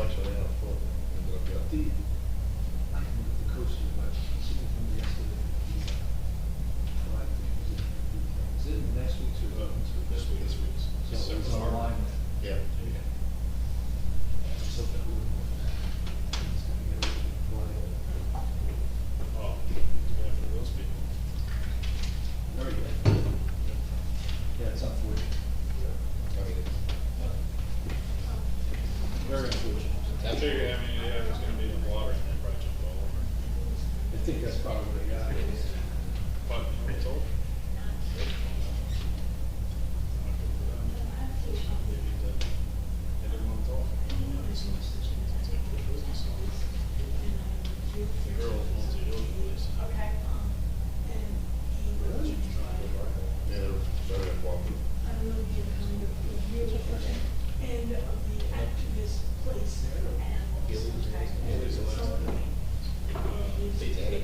actually had a foot. Ended up getting- I can look at the coaster, but something from yesterday, tried to use it. Is it next week's or This week. So it was online. Yeah. Something a little more. It's gonna get a little bit quiet. Oh, yeah, for those people. Very good. Yeah, it's unfortunate. I mean, Very unfortunate. I figure, I mean, yeah, there's gonna be water and they probably jump all over. I think that's probably what they got. But, you know, it's over. They didn't want to talk. The girl wants to yoga place. Okay. Really? yeah, they were very involved. I don't know if you're kind of really end of the activist place animals. Gillies Alaska. Satanic,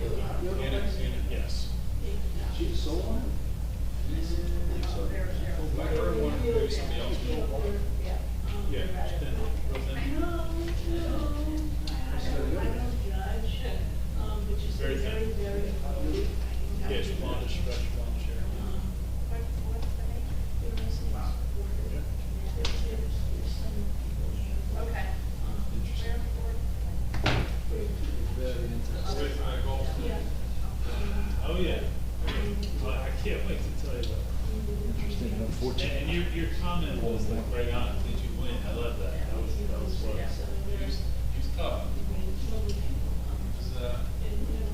Yes. She was so on it? I heard one, maybe somebody else. Yeah. Real I thin. know, I don't judge, but just Very thin. very, very. Yeah, she's blondish, fresh blondish hair. What's the name? Your last name? Okay. Very interesting. Wait, golf. Yeah. Oh, yeah. Well, I can't wait to tell you about. Interesting and unfortunate. And your comment was like right on, did you win? I love that. That was fun. He was tough. He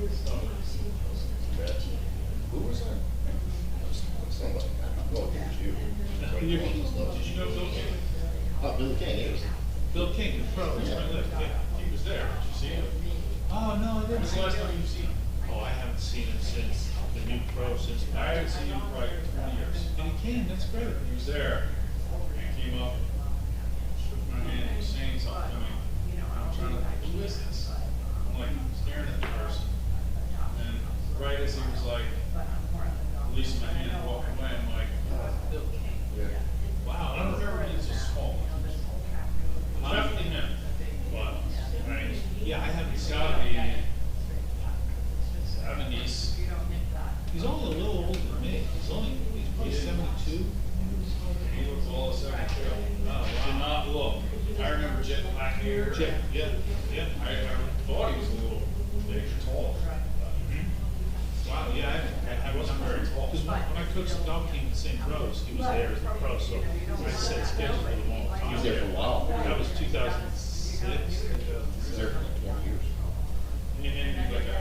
was, tough. Who was that? Somebody. Oh, it was you. Did you know Bill King? Oh, Billy King, yes. Bill King, the pro, he's right there. Yeah, he was there. Did you see him? Oh, no, I didn't. When's the last time you've seen him? Oh, I haven't seen him since the new pro, since, I haven't seen him for like 20 years. And he came, that's great. He was there. He came up, shook my hand, he was saying something to me. I'm trying to, who is this? I'm like staring at the person. And right as he was like, releasing my hand and walking away, I'm like, Bill King. Yeah. Wow, I don't remember being so small. Definitely him. But, right, yeah, I haven't gotta be, I have a niece. He's only a little older than me. He's 72. He looks all of 72. Oh, wow. Did not look. I remember jet black hair. Jet, yeah, yeah. I thought he was a little big or tall. Wow, yeah, I wasn't very tall. Because when I coached the Dog King in St. Rose, he was there as a pro, so I set schedules with him all the time. He was there for a while. That was 2006. He was there for like 20 years. And he like a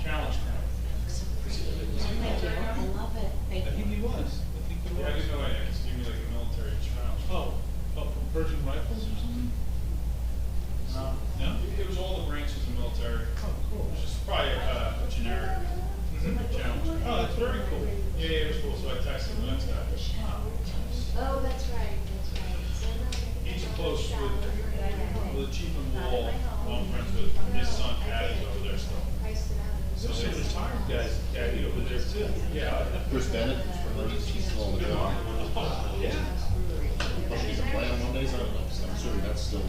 challenge camp. I love it. I think he was. I think he was. Yeah, I didn't know any. Just give me like a military challenge. Oh, from Persian rifles or something? No? It was all the branches of military. Oh, cool. It was just probably a generic challenge. Oh, that's very cool. Yeah, it was cool. So I texted him the next guy. Oh, that's right, that's right. He's close with the chief of wall. I'm friends with his son, Patty's over there still. So some retired guys, Patty over there too. Yeah. Chris Bennett, she's still on the job. Yeah. She's playing on Mondays, I don't know, I'm assuming that's still.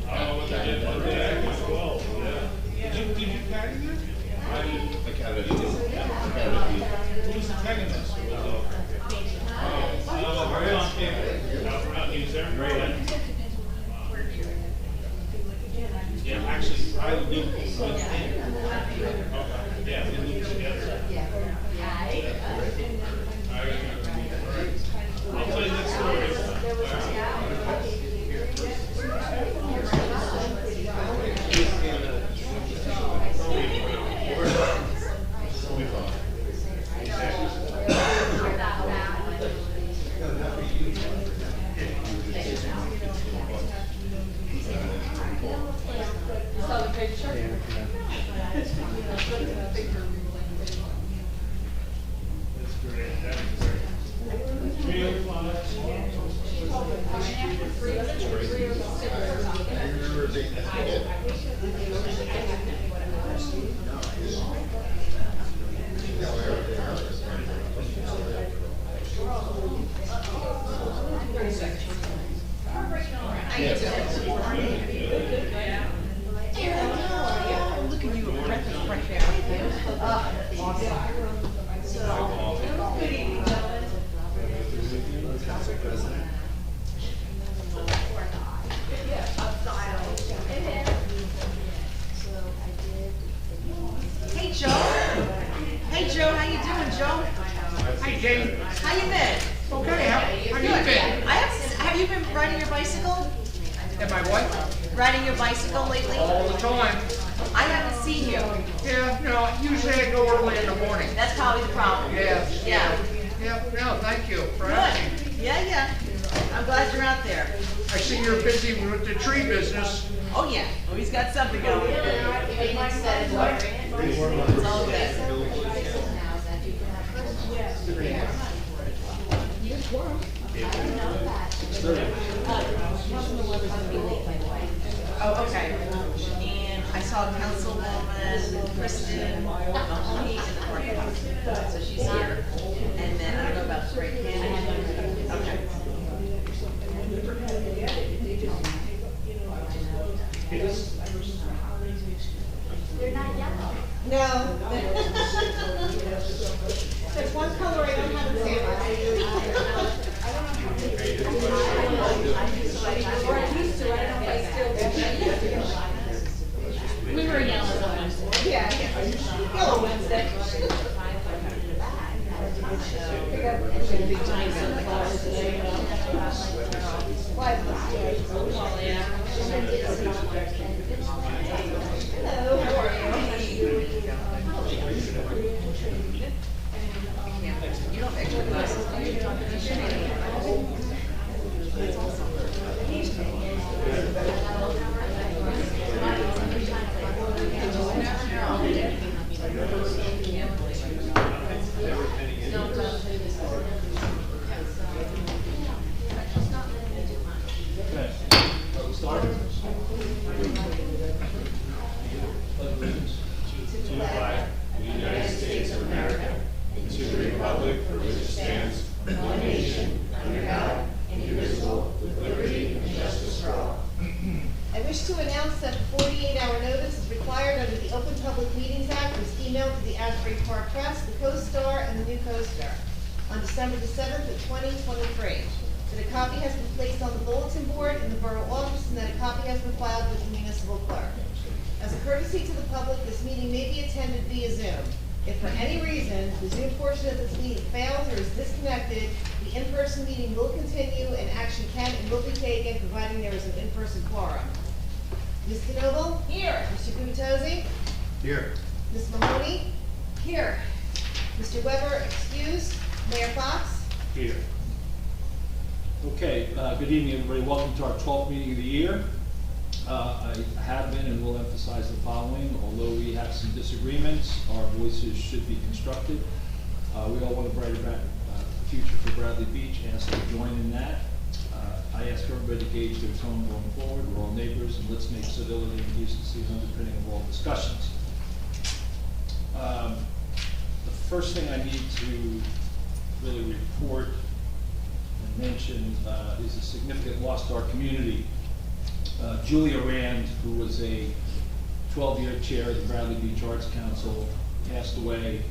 Oh, what they did Monday as well, yeah. Did you Patty there? I did. The candidate, the Who was the antagonist? It was, John Campbell. Out News there. Great. Yeah, actually, I lived with him. Okay. Yeah, we lived together. I'll tell you that story. Awesome. So, good evening, gentlemen. Council President. Yeah, style. So I did. Hey, Joe. Hey, Joe, how you doing, Joe? Hi, Jane. How you been? Okay, how you Good. been? Have you been riding your bicycle? Am I what? Riding your bicycle lately? All the time. I haven't seen you. Yeah, no, usually I go early in the morning. That's probably the problem. Yeah. Yeah. Yeah, no, thank you for Good. asking. Yeah. I'm glad you're out there. I see you're busy with the tree business. Oh, yeah. Always got something going. It's all good. Oh, okay. And I saw Councilwoman Kristen Mahoney in the parking lot. So she's here. And then I don't know about Greg Cannon. Okay. They're not yellow. No. There's one color I don't have in We were yellow ones. Yeah. Yellow Wednesday. Hello, how are you? You don't have extra glasses, do you? You should. That's awesome. To the flag of the United States of America, and to the republic for which it stands, one nation, under God, indivisible, with liberty and justice for all. I wish to announce that the 48-hour notice is required under the Open Public Meetings Act was emailed to the Asbury Park Press, the Co-Star, and the New Co-Star on December the 7th of 2023. That a copy has been placed on the bulletin board in the borough office and that a copy has been filed with the municipal clerk. As a courtesy to the public, this meeting may be attended via Zoom. If for any reason the Zoom portion of this meeting fails or is disconnected, the in-person meeting will continue and action can and will be taken providing there is an in-person quorum. Ms. Knoble? Here. Mr. Gubatose? Here. Ms. Mahoney? Here. Mr. Weber, excused. Mayor Fox? Here. Okay, good evening, everybody. Welcome to our 12th meeting of the year. I have been and will emphasize the following. Although we have some disagreements, our voices should be constructive. We all want a brighter future for Bradley Beach, and ask to join in that. I ask everybody to gauge their tone going forward. We're all neighbors, and let's make civility and decency an underpinning of all discussions. The first thing I need to really report and mention is a significant loss to our community. Julia Rand, who was a 12-year chair of the Bradley Beach Arts Council, passed away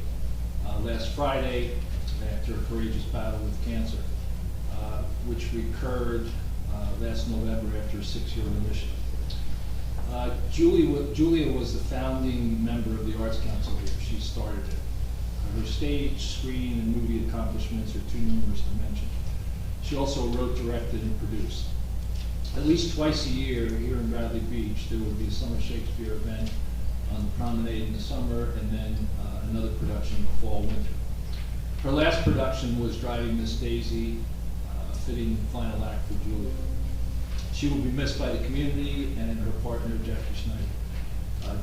last Friday after a courageous battle with cancer, which recurred last November after a 6-year remission. Julia was the founding member of the Arts Council here. She started it. Her stage, screen, and movie accomplishments are too numerous to mention. She also wrote, directed, and produced. At least twice a year here in Bradley Beach, there would be a summer Shakespeare event on the promenade in the summer, and then another production in the fall, winter. Her last production was Driving Miss Daisy, a fitting final act for Julia. She will be missed by the community and her partner, Jackie Schneider.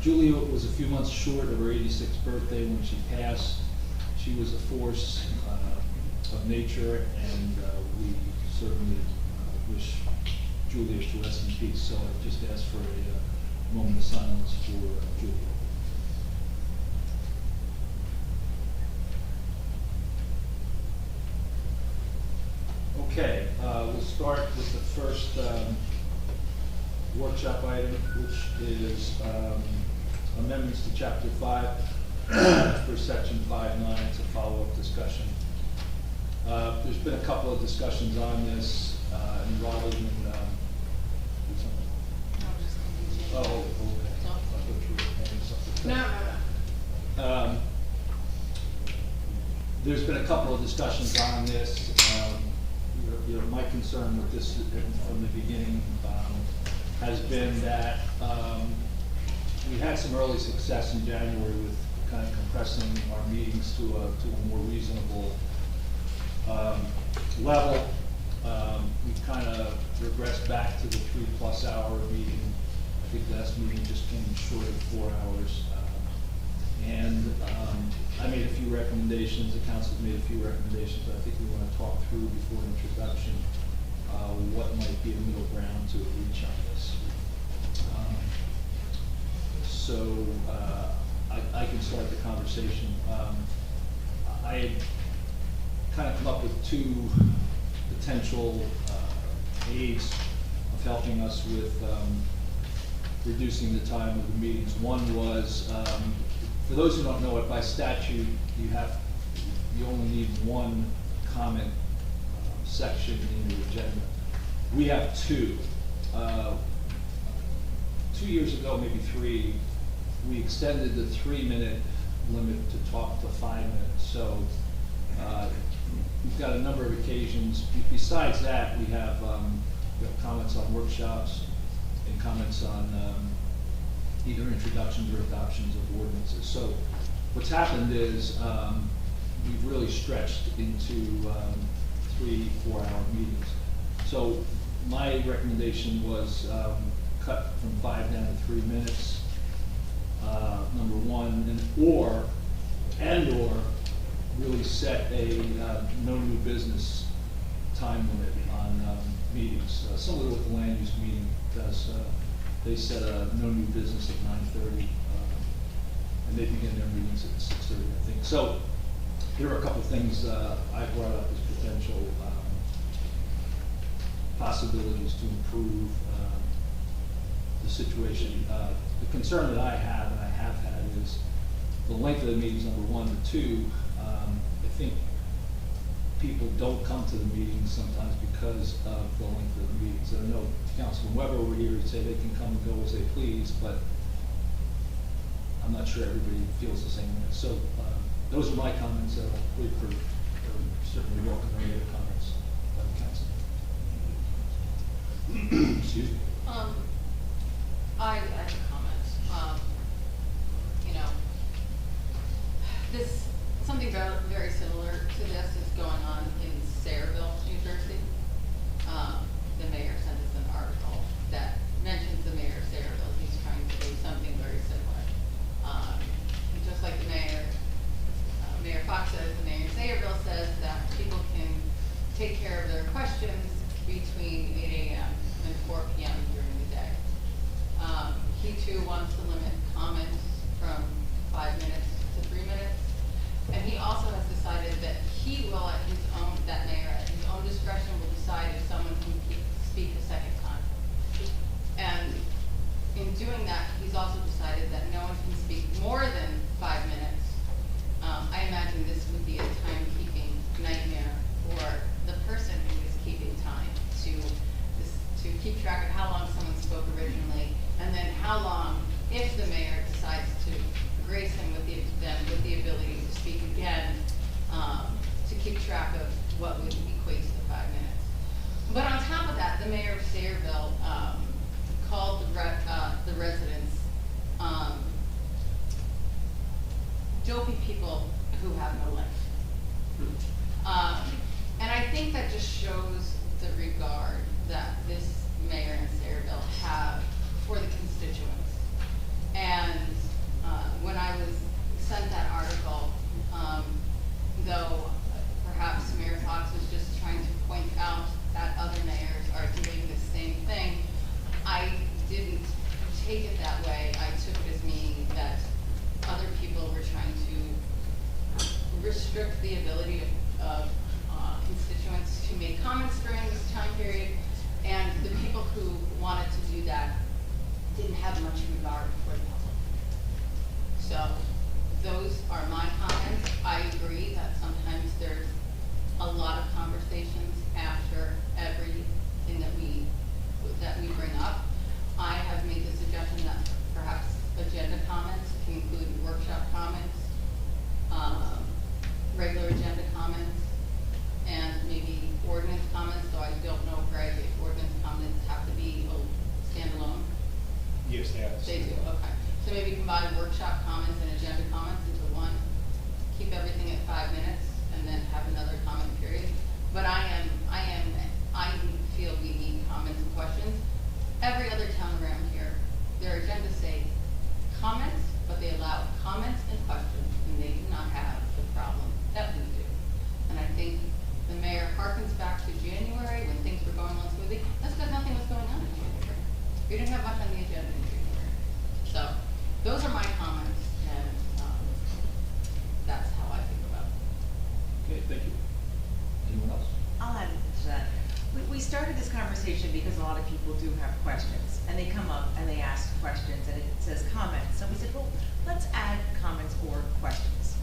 Julia was a few months short of her 86th birthday when she passed. She was a force of nature, and we certainly wish Julia to rest in peace. So I just ask for a moment of silence for Julia. Okay, we'll start with the first workshop item, which is amendments to Chapter 5 there's been a couple of discussions on this, involving, oh, okay. I thought you were adding something. No. There's been a couple of discussions on this. My concern with this from the beginning has been that we had some early success in January with kind of compressing our meetings to a more reasonable level. We kind of regressed back to the 3+ hour meeting. I think last meeting just came short of 4 hours. I made a few recommendations, the council made a few recommendations, but I think we want to talk through before introduction, what might be a middle ground to reach on this. I can start the conversation. I had kind of come up with two potential aids of helping us with reducing the time of the meetings. One was, for those who don't know it, by statute, you only need one comment section in your agenda. We have two. 2 years ago, maybe 3, we extended the 3-minute limit to talk to 5 minutes. So we've got a number of occasions. Besides that, we have comments on workshops and comments on either introductions or adoptions of ordinances. So what's happened is we've really stretched into 3-4 hour meetings. So my recommendation was cut from 5 down to 3 minutes, number one, or really set a no new business time limit on meetings, similar to what the land use meeting does. They set a no new business at 9:30, and they begin their meetings at 6:30, I think. So there are a couple of things I brought up as potential possibilities to improve the situation. The concern that I have, and I have had, is the length of the meetings, number one. Number two, I think people don't come to the meetings sometimes because of the length of the meetings. I know Councilman Weber over here would say they can come and go as they please, but I'm not sure everybody feels the same way. So those are my comments. We're certainly welcome any other comments by the council. Excuse me. I have a comment. Something very similar to this is going on in Sayreville, New Jersey. The mayor sent us an article that mentions the mayor of Sayreville. He's trying to do something very similar. Just like the mayor, Mayor Fox says, the mayor of Sayreville says that people can take care of their questions between 8 a.m. and 4 p.m. during the day. He too wants to limit comments from 5 minutes to 3 minutes. And he also has decided that he will, at his own, that mayor, at his own discretion, will decide if someone can speak a second time. And in doing that, he's also decided that no one can speak more than 5 minutes. I imagine this would be a timekeeping nightmare for the person who is keeping time to keep track of how long someone spoke originally, and then how long, if the mayor decides to grace him with the ability to speak again, to keep track of what would equate to the 5 minutes. But on top of that, the mayor of Sayreville called the residents dopey people who have no life. And I think that just shows the regard that this mayor in Sayreville have for the constituents. And when I was sent that article, though perhaps Mayor Fox was just trying to point out that other mayors are doing the same thing, I didn't take it that way. I took it as meaning that other people were trying to restrict the ability of constituents to make comments during this time period, and the people who wanted to do that didn't have much regard for the public. So those are my comments. I agree that sometimes there's a lot of conversation 5 minutes and then have another comment period. But I feel we need comments and questions. Every other town around here, their agendas say comments, but they allow comments and questions, and they do not have the problem that we do. And I think the mayor harkens back to January when things were going on smoothly. That's because nothing was going on in January. We didn't have much on the agenda in January. So those are my comments, and that's how I think about it. Okay, thank you. Anyone else? I'll add to that. We started this conversation because a lot of people do have questions, and they come up and they ask questions, and it says comments. So we said, well, let's add comments or questions.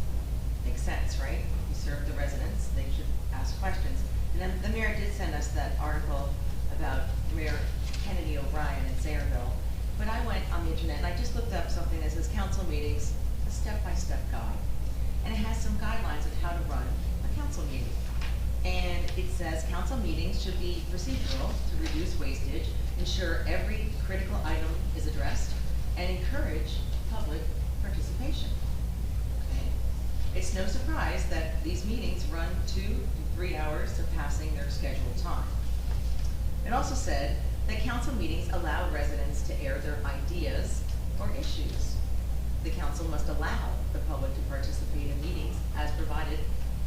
Makes sense, right? We serve the residents, they should ask questions. And then the mayor did send us that article about Mayor Kennedy O'Brien in Sayreville. But I went on the internet and I just looked up something that says council meetings, a step-by-step guide. And it has some guidelines of how to run a council meeting. And it says council meetings should be procedural to reduce wastage, ensure every critical item is addressed, and encourage public participation. Okay? It's no surprise that these meetings run 2 to 3 hours surpassing their scheduled time. It also said that council meetings allow residents to air their ideas or issues. The council must allow the public to participate in meetings as provided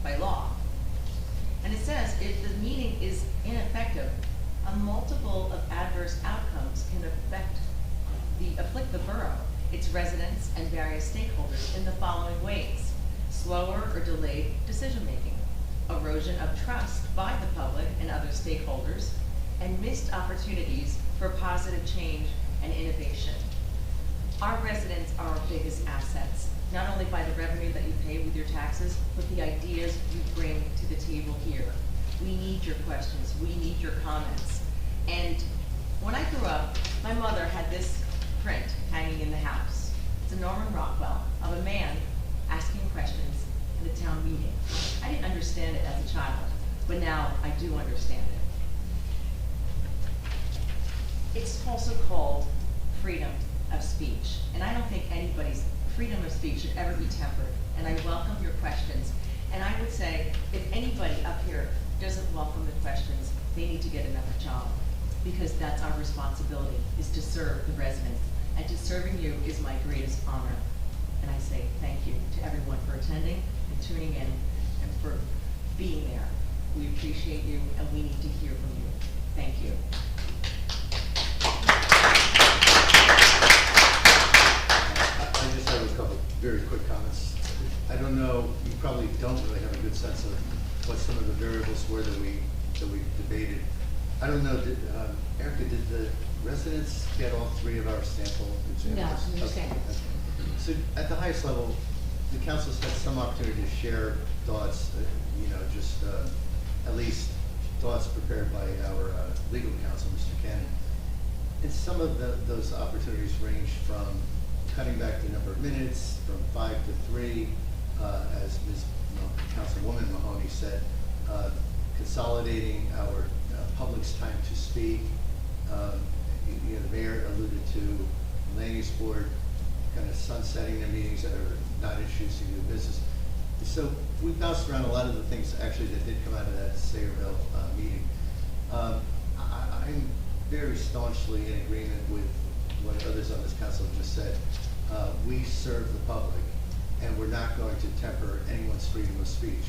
by law. And it says if the meeting is ineffective, a multiple of adverse outcomes can afflict the borough, its residents, and various stakeholders in the following ways: slower or delayed decision-making, erosion of trust by the public and other stakeholders, and missed opportunities for positive change and innovation. Our residents are our biggest assets, not only by the revenue that you pay with your taxes, but the ideas you bring to the table here. We need your questions, we need your comments. And when I grew up, my mother had this print hanging in the house. It's a Norman Rockwell of a man asking questions in a town meeting. I didn't understand it as a child, but now I do understand it. It's also called freedom of speech. And I don't think anybody's freedom of speech should ever be tempered. And I welcome your questions. And I would say, if anybody up here doesn't welcome the questions, they need to get another job. Because that's our responsibility, is to serve the residents. And to serving you is my greatest honor. And I say thank you to everyone for attending and tuning in and for being there. We appreciate you and we need to hear from you. Thank you. I just have a couple very quick comments. I don't know, you probably don't really have a good sense of what some of the variables were that we debated. I don't know, Erica, did the residents get all 3 of our sample examples? No, Okay. understand. So at the highest level, the council's had some opportunity to share thoughts, just at least thoughts prepared by our legal counsel, Mr. Cannon. And some of those opportunities range from cutting back the number of minutes from 5 to 3, as Councilwoman Mahoney said, consolidating our public's time to speak. The mayor alluded to land use board kind of sunsetting their meetings that are not introducing new business. So we bounced around a lot of the things actually that did come out of that Sayreville meeting. I'm very staunchly in agreement with what others on this council have just said. We serve the public, and we're not going to temper anyone's freedom of speech.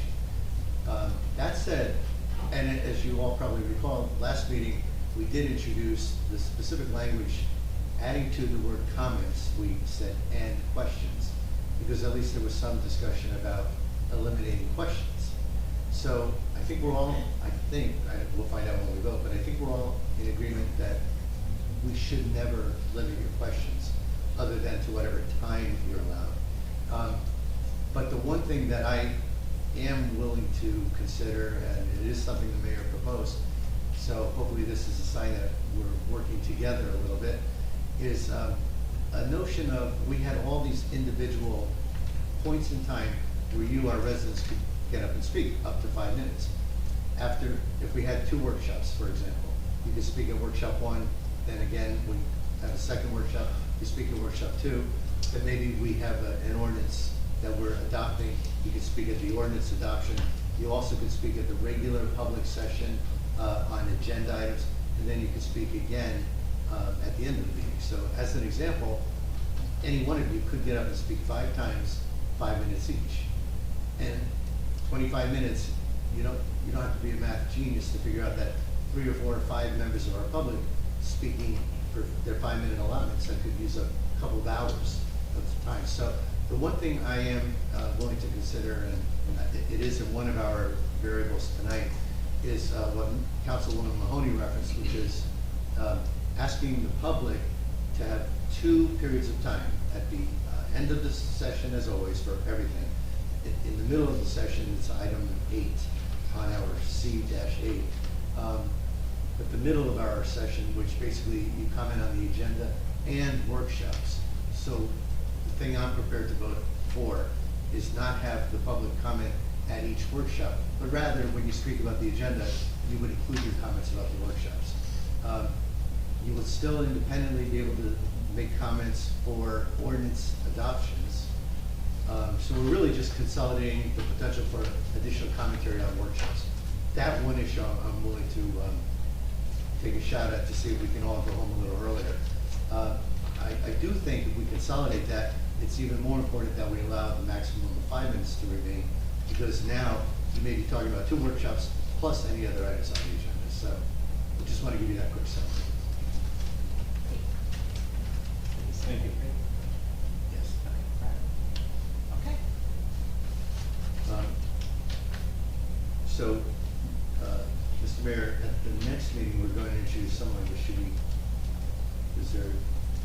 That said, and as you all probably recall, last meeting we did introduce the specific language, adding to the word comments, we said and questions, because at least there was some discussion about eliminating questions. So I think we're all, we'll find out when we vote, but I think we're all in agreement that we should never limit your questions other than to whatever time you're allowed. But the one thing that I am willing to consider, and it is something the mayor proposed, so hopefully this is a sign that we're working together a little bit, is a notion of, we had all these individual points in time where you, our residents, could get up and speak, up to 5 minutes. After, if we had 2 workshops, for example, you could speak at workshop 1, then again, we have a second workshop, you speak at workshop 2, then maybe we have an ordinance that we're adopting. You can speak at the ordinance adoption. You also can speak at the regular public session on agenda items, and then you can speak again at the end of the meeting. So as an example, any one of you could get up and speak 5 times, 5 minutes each. And 25 minutes, you don't have to be a math genius to figure out that 3 or 4 or 5 members of our public speaking for their 5-minute allotments, that could use a couple of hours of time. So the one thing I am willing to consider, and it is in one of our variables tonight, is what Councilwoman Mahoney referenced, which is asking the public to have 2 periods of time at the end of the session, as always, for everything. In the middle of the session, it's item 8 on our C-8. But the middle of our session, which basically you comment on the agenda and workshops. So the thing I'm prepared to vote for is not have the public comment at each workshop, but rather when you speak about the agenda, you would include your comments about the workshops. You would still independently be able to make comments for ordinance adoptions. So we're really just consolidating the potential for additional commentary on workshops. That one issue I'm willing to take a shot at to see if we can all go home a little earlier. I do think if we consolidate that, it's even more important that we allow the maximum of 5 minutes to remain, because now you may be talking about 2 workshops plus any other items on the agenda. So I just want to give you that quick summary. Thank you. Yes. Okay. So, Mr. Mayor, at the next meeting, we're going to introduce someone. Is there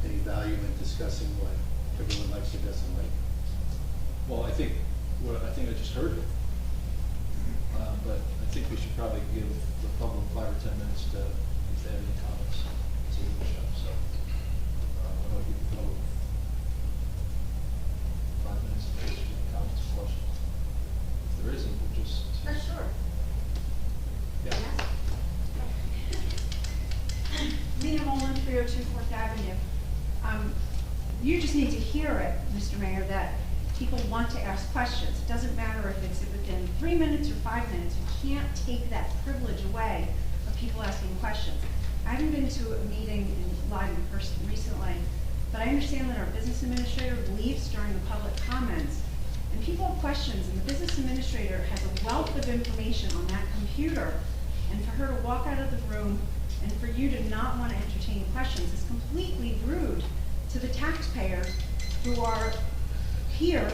any value in discussing what everyone likes or doesn't like? Well, I think I just heard it. But I think we should probably give the public 5 or 10 minutes to, if they have any comments, to the show. So, I'll give the public 5 minutes to make comments or questions. If there isn't, we'll just. Sure. Yeah. Lena Mullen, 302 Fourth Avenue. You just need to hear it, Mr. Mayor, that people want to ask questions. It doesn't matter if it's within 3 minutes or 5 minutes. You can't take that privilege away of people asking questions. I haven't been to a meeting live in person recently, but I understand that our business administrator leaves during the public comments, and people have questions, and the business administrator has a wealth of information on that computer, and for her to walk out of the room and for you to not want to entertain questions is completely rude to the taxpayers who are here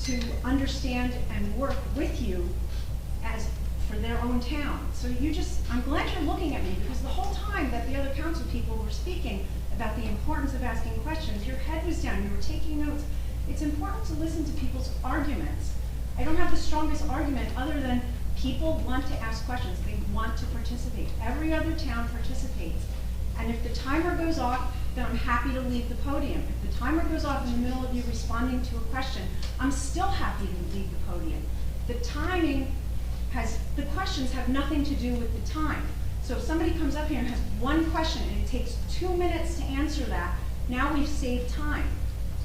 to understand and work with you as for their own town. So I'm glad you're looking at me, because the whole time that the other council people were speaking about the importance of asking questions, your head was down, you were taking notes. It's important to listen to people's arguments. I don't have the strongest argument other than people want to ask questions. They want to participate. Every other town participates. And if the timer goes off, then I'm happy to leave the podium. If the timer goes off in the middle of you responding to a question, I'm still happy to leave the podium. The questions have nothing to do with the time. So if somebody comes up here and has one question and it takes 2 minutes to answer that, now we've saved time.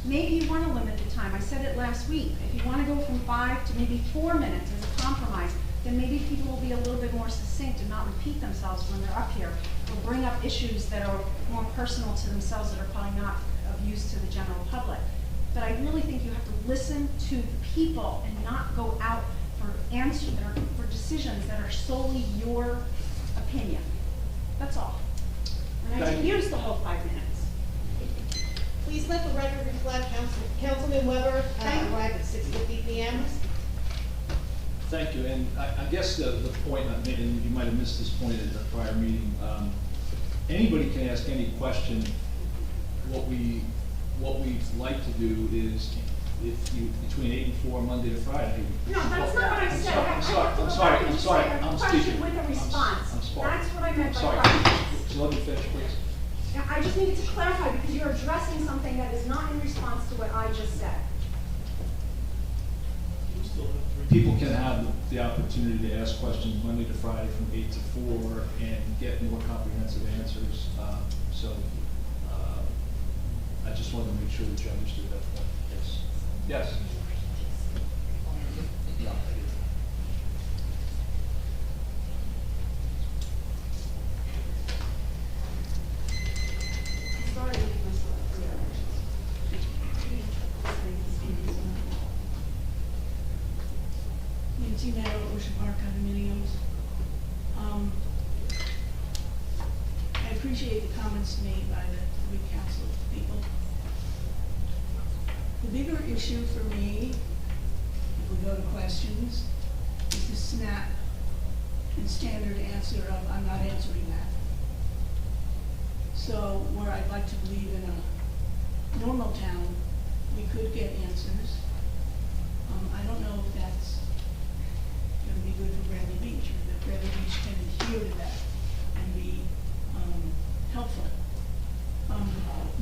Maybe you want to limit the time. I said it last week. If you want to go from 5 to maybe 4 minutes as a compromise, then maybe people will be a little bit more succinct and not repeat themselves when they're up here, or bring up issues that are more personal to themselves that are probably not of use to the general public. But I really think you have to listen to the people and not go out for answers or for decisions that are solely your opinion. That's all. And I didn't use the whole 5 minutes. Please let the record reflect Councilman Weber arrived at 6:50 p.m. Thank you, and I guess the point I made, and you might have missed this point at the prior meeting, anybody can ask any question. What we'd like to do is, if you, between 8 and 4, Monday to Friday. No, that's not what I said. I'm sorry, I'm Question speaking. with a response. I'm sorry. That's what I meant by Sorry. question. So let me finish, please. Now, I just needed to clarify, because you're addressing something that is not in response to what I just said. People can have the opportunity to ask questions Monday to Friday from 8 to 4 and get more comprehensive answers. I just wanted to make sure that you understood that point. Yes. Yes. Nancy Meadow, Ocean Park condominiums. I appreciate the comments made by the three council people. The bigger issue for me, if we go to questions, is the snap and standard answer of, I'm not answering that. So where I'd like to believe in a normal town, we could get answers. I don't know if that's gonna be good for Bradley Beach, or that Bradley Beach can adhere to that and be helpful.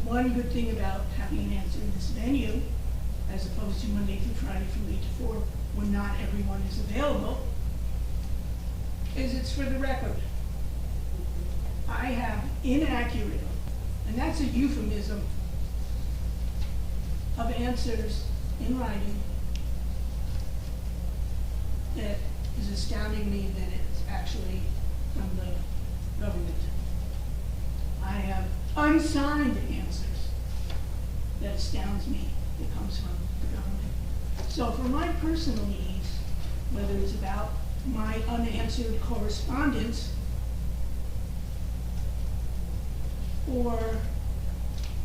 One good thing about having an answer in this venue, as opposed to Monday through Friday from 8 to 4, when not everyone is available, is it's for the record. I have inaccurate, and that's a euphemism, of answers in writing that is astounding me that it's actually from the government. I have unsigned answers that astounds me that comes from the government. So for my personal needs, whether it's about my unanswered correspondence or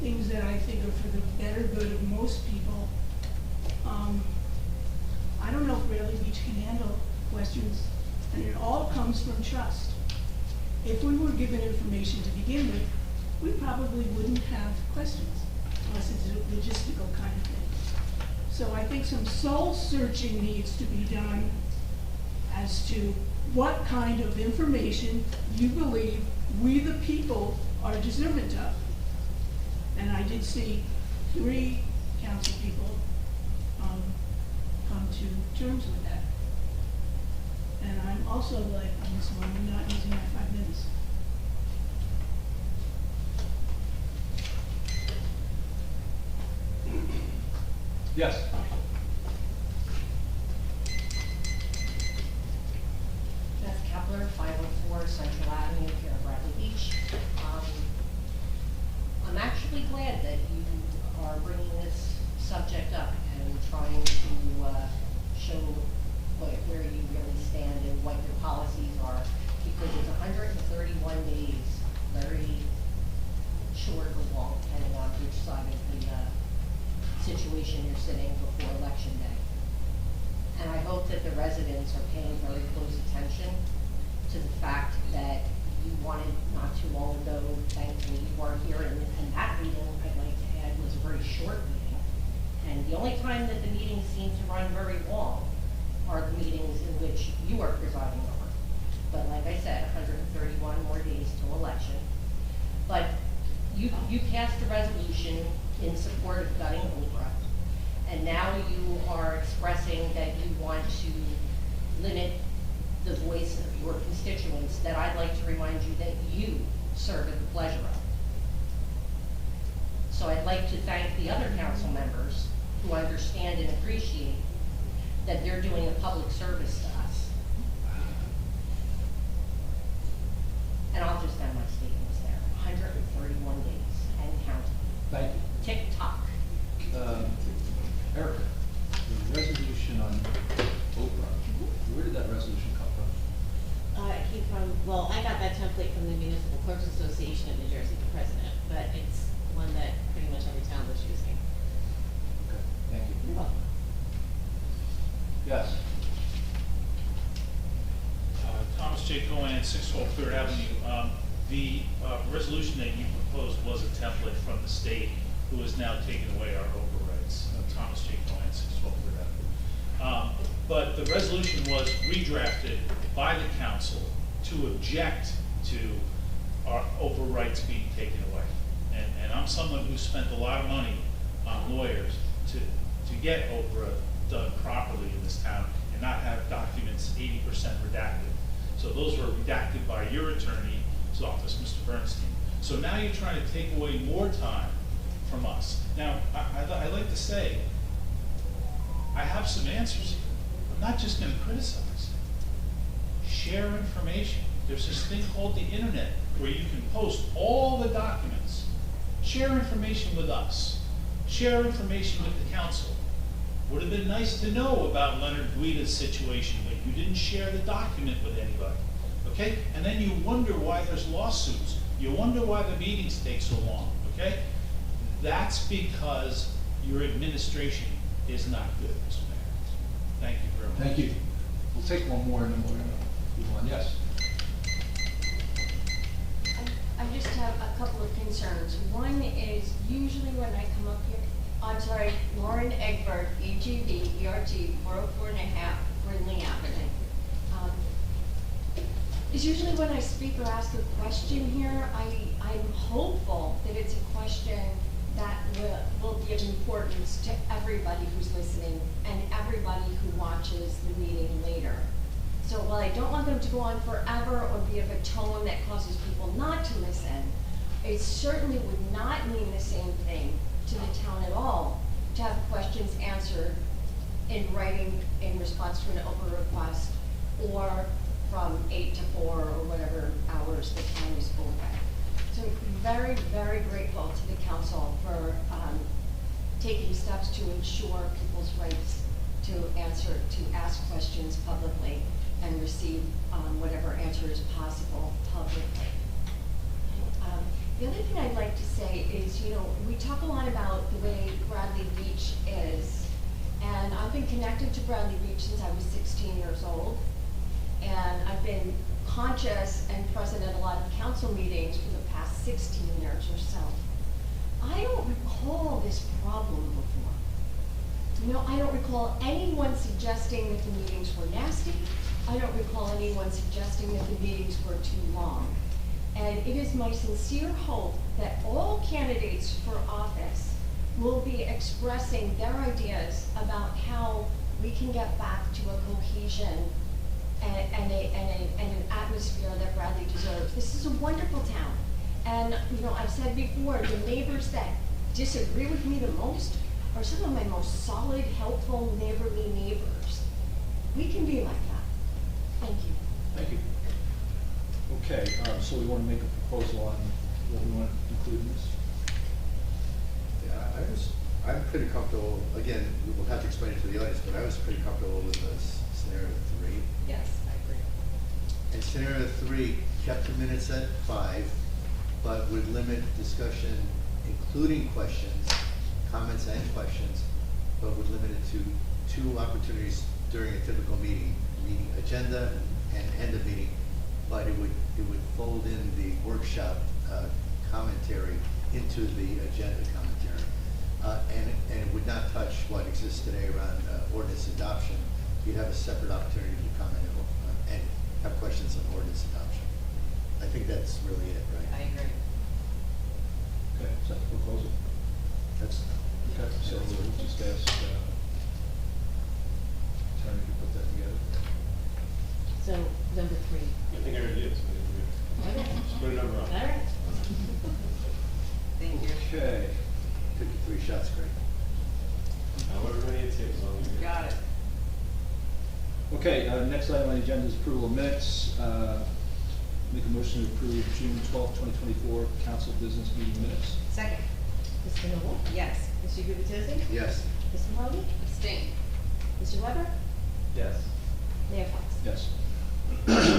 things that I think are for the better good of most people, I don't know if Bradley Beach can handle questions, and it all comes from trust. If we were given information to begin with, we probably wouldn't have questions, unless it's a logistical kind of thing. So I think some soul searching needs to be done as to what kind of information you believe we the people are deserving of. And I did see 3 council people come to terms with that. And I'm also like, on this one, I'm not using my 5 minutes. Yes. Beth Kepler, 504 Central Avenue here in Bradley Beach. I'm actually glad that you are bringing this subject up and trying to show where you really stand and what your policies are, because it's 131 days, very short or long, depending on which side of the situation you're sitting before Election Day. And I hope that the residents are paying very close attention to the fact that you wanted not too long ago, thankfully you weren't here, and that meeting, I'd like to add, was a very short meeting. And the only time that the meetings seem to run very long are the meetings in which you are presiding over. But like I said, 131 more days till election. But you passed a resolution in support of gutting Oprah, and now you are expressing that you want to limit the voice of your constituents, that I'd like to remind you that you serve at the pleasure of. So I'd like to thank the other council members who understand and appreciate that they're doing a public service to us. And I'll just end my statements there. 131 days and counting. Thank you. Tick-tock. Erica, the resolution on Oprah, where did that resolution come from? It came from, well, I got that template from the Municipal Clerks Association of New Jersey, the president, but it's one that pretty much every town was using. Okay, thank you. You're welcome. Yes. Thomas J. Cohen, 612 Third Avenue. The resolution that you proposed was a template from the state, who has now taken away our overrides. Thomas J. Cohen, 612 Third Avenue. But the resolution was redrafted by the council to object to our overrides being taken away. And I'm someone who spent a lot of money on lawyers to get Oprah done properly in this town and not have documents 80% redacted. So those were redacted by your attorney's office, Mr. Bernstein. So now you're trying to take away more time from us. Now, I like to say, I have some answers here. I'm not just going to criticize. Share information. There's this thing called the internet where you can post all the documents. Share information with us. Share information with the council. Would have been nice to know about Leonard Guida's situation, but you didn't share the document with anybody, okay? And then you wonder why there's lawsuits. You wonder why the meetings take so long, okay? That's because your administration is not good, Mr. Mayor. Thank you very much. Thank you. We'll take one more and then we're gonna move on. Yes? I just have a couple of concerns. One is usually when I come up here, I'm sorry, Lauren Egbert, EGB, ERT, 404.5, Brindley Avenue. Is usually when I speak or ask a question here, I'm hopeful that it's a question that will give importance to everybody who's listening and everybody who watches the meeting later. So while I don't want them to go on forever or be of a tone that causes people not to listen, it certainly would not mean the same thing to the town at all to have questions answered in writing in response to an open request or from 8 to 4 or whatever hours the town is open. So I'm very, very grateful to the council for taking steps to ensure people's rights to ask questions publicly and receive whatever answer is possible publicly. The other thing I'd like to say is, we talk a lot about the way Bradley Beach is, and I've been connected to Bradley Beach since I was 16 years old, and I've been conscious and present at a lot of council meetings for the past 16 years or so. I don't recall this problem before. I don't recall anyone suggesting that the meetings were nasty. I don't recall anyone suggesting that the meetings were too long. And it is my sincere hope that all candidates for office will be expressing their ideas about how we can get back to a cohesion and an atmosphere that Bradley deserves. This is a wonderful town. And, I've said before, the neighbors that disagree with me the most are some of my most solid, helpful, neighborly neighbors. We can be like that. Thank you. Thank you. Okay, so we want to make a proposal on what we want to include in this? Yeah, I'm pretty comfortable, again, we will have to explain it to the audience, but I was pretty comfortable with scenario 3. Yes, I agree. And scenario 3 kept the minutes at 5, but would limit discussion, including questions, comments and questions, but would limit it to 2 opportunities during a typical meeting agenda and end of meeting, but it would fold in the workshop commentary into the agenda commentary. And it would not touch what exists today around ordinance adoption. You'd have a separate opportunity to comment and have questions on ordinance adoption. I think that's really it, right? I agree. Okay, is that the proposal? That's, Okay, so we'll just ask Tony to put that together. So, number 3. I think I already did. Just put a number on. All right. Thank you. Okay. 53 shots, great. However many it takes, I'll leave it. Got it. Okay, next item on the agenda is approval of minutes. Make a motion to approve June 12th, 2024 council business meeting minutes. Second. Mr. Noble? Yes. Mr. Gubatose? Yes. Mr. Mahoney? Abstain. Mr. Weber? Yes. Mayor Fox? Yes.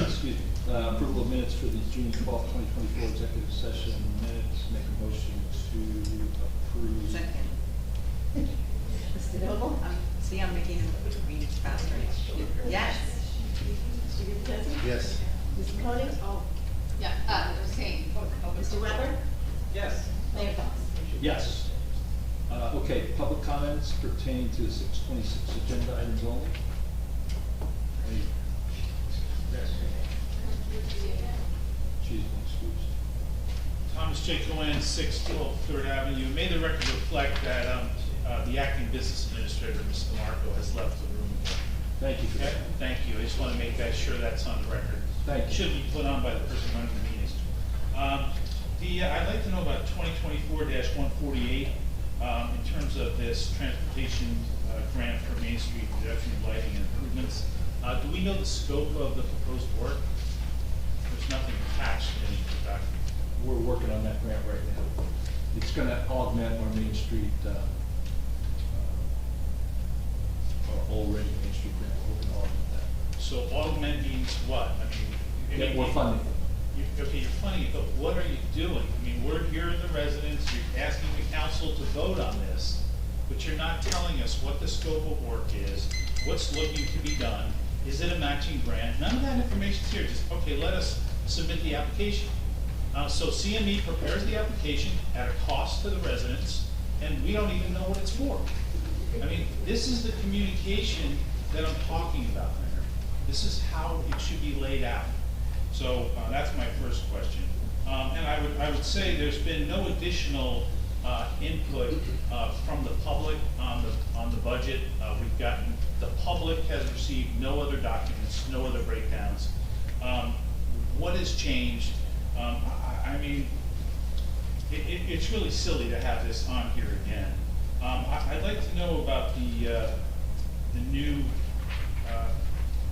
Excuse me. Approval of minutes for the June 12th, 2024 executive session minutes. Make a motion to approve. Second. Mr. Noble? See, I'm making him read faster. Yes. Mr. Gubatose? Yes. Mr. Mahoney? Yeah, abstain. Mr. Weber? Yes. Mayor Fox? Yes. Okay, public comments pertaining to the 626 agenda items only. Any? Yes. She's excused. Thomas J. Cohen, 612 Third Avenue. May the record reflect that the acting business administrator, Mr. DeMarco, has left the room. Thank you for Okay, that. thank you. I just want to make that sure that's on the record. Thank you. Should be put on by the person running the meetings. I'd like to know about 2024-148 in terms of this transportation grant for Main Street reduction of lighting and improvements. Do we know the scope of the proposed work? There's nothing attached to any document. We're working on that grant right now. It's going to augment our Main Street already Main Street grant, we're hoping to augment that. So augment means what? I mean. Get more funding. Okay, you're funding it, but what are you doing? I mean, we're here in the residence, you're asking the council to vote on this, but you're not telling us what the scope of work is, what's looking to be done, is it a matching grant? None of that information's here, just, okay, let us submit the application. So CME prepares the application at a cost to the residents, and we don't even know what it's for. I mean, this is the communication that I'm talking about, Mayor. This is how it should be laid out. So that's my first question. And I would say there's been no additional input from the public on the budget. The public has received no other documents, no other breakdowns. What has changed? I mean, it's really silly to have this on here again. I'd like to know about the new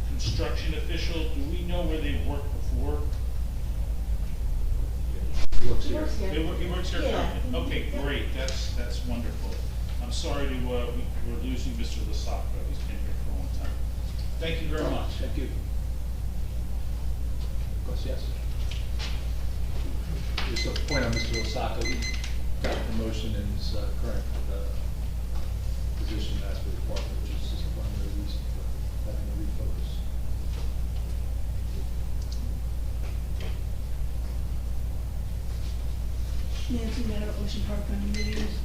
construction official. Do we know where they worked before? He works here. He works here Yeah. currently? Okay, great, that's wonderful. I'm sorry to, we're losing Mr. Lasaka, he's been here for a long time. Thank you very much. Thank you. Of course, yes. Just a point on Mr. Osaka, he got a promotion in his current position as the department, which is just one of the reasons for having a refocus. Nancy Meadow, Ocean Park condominiums.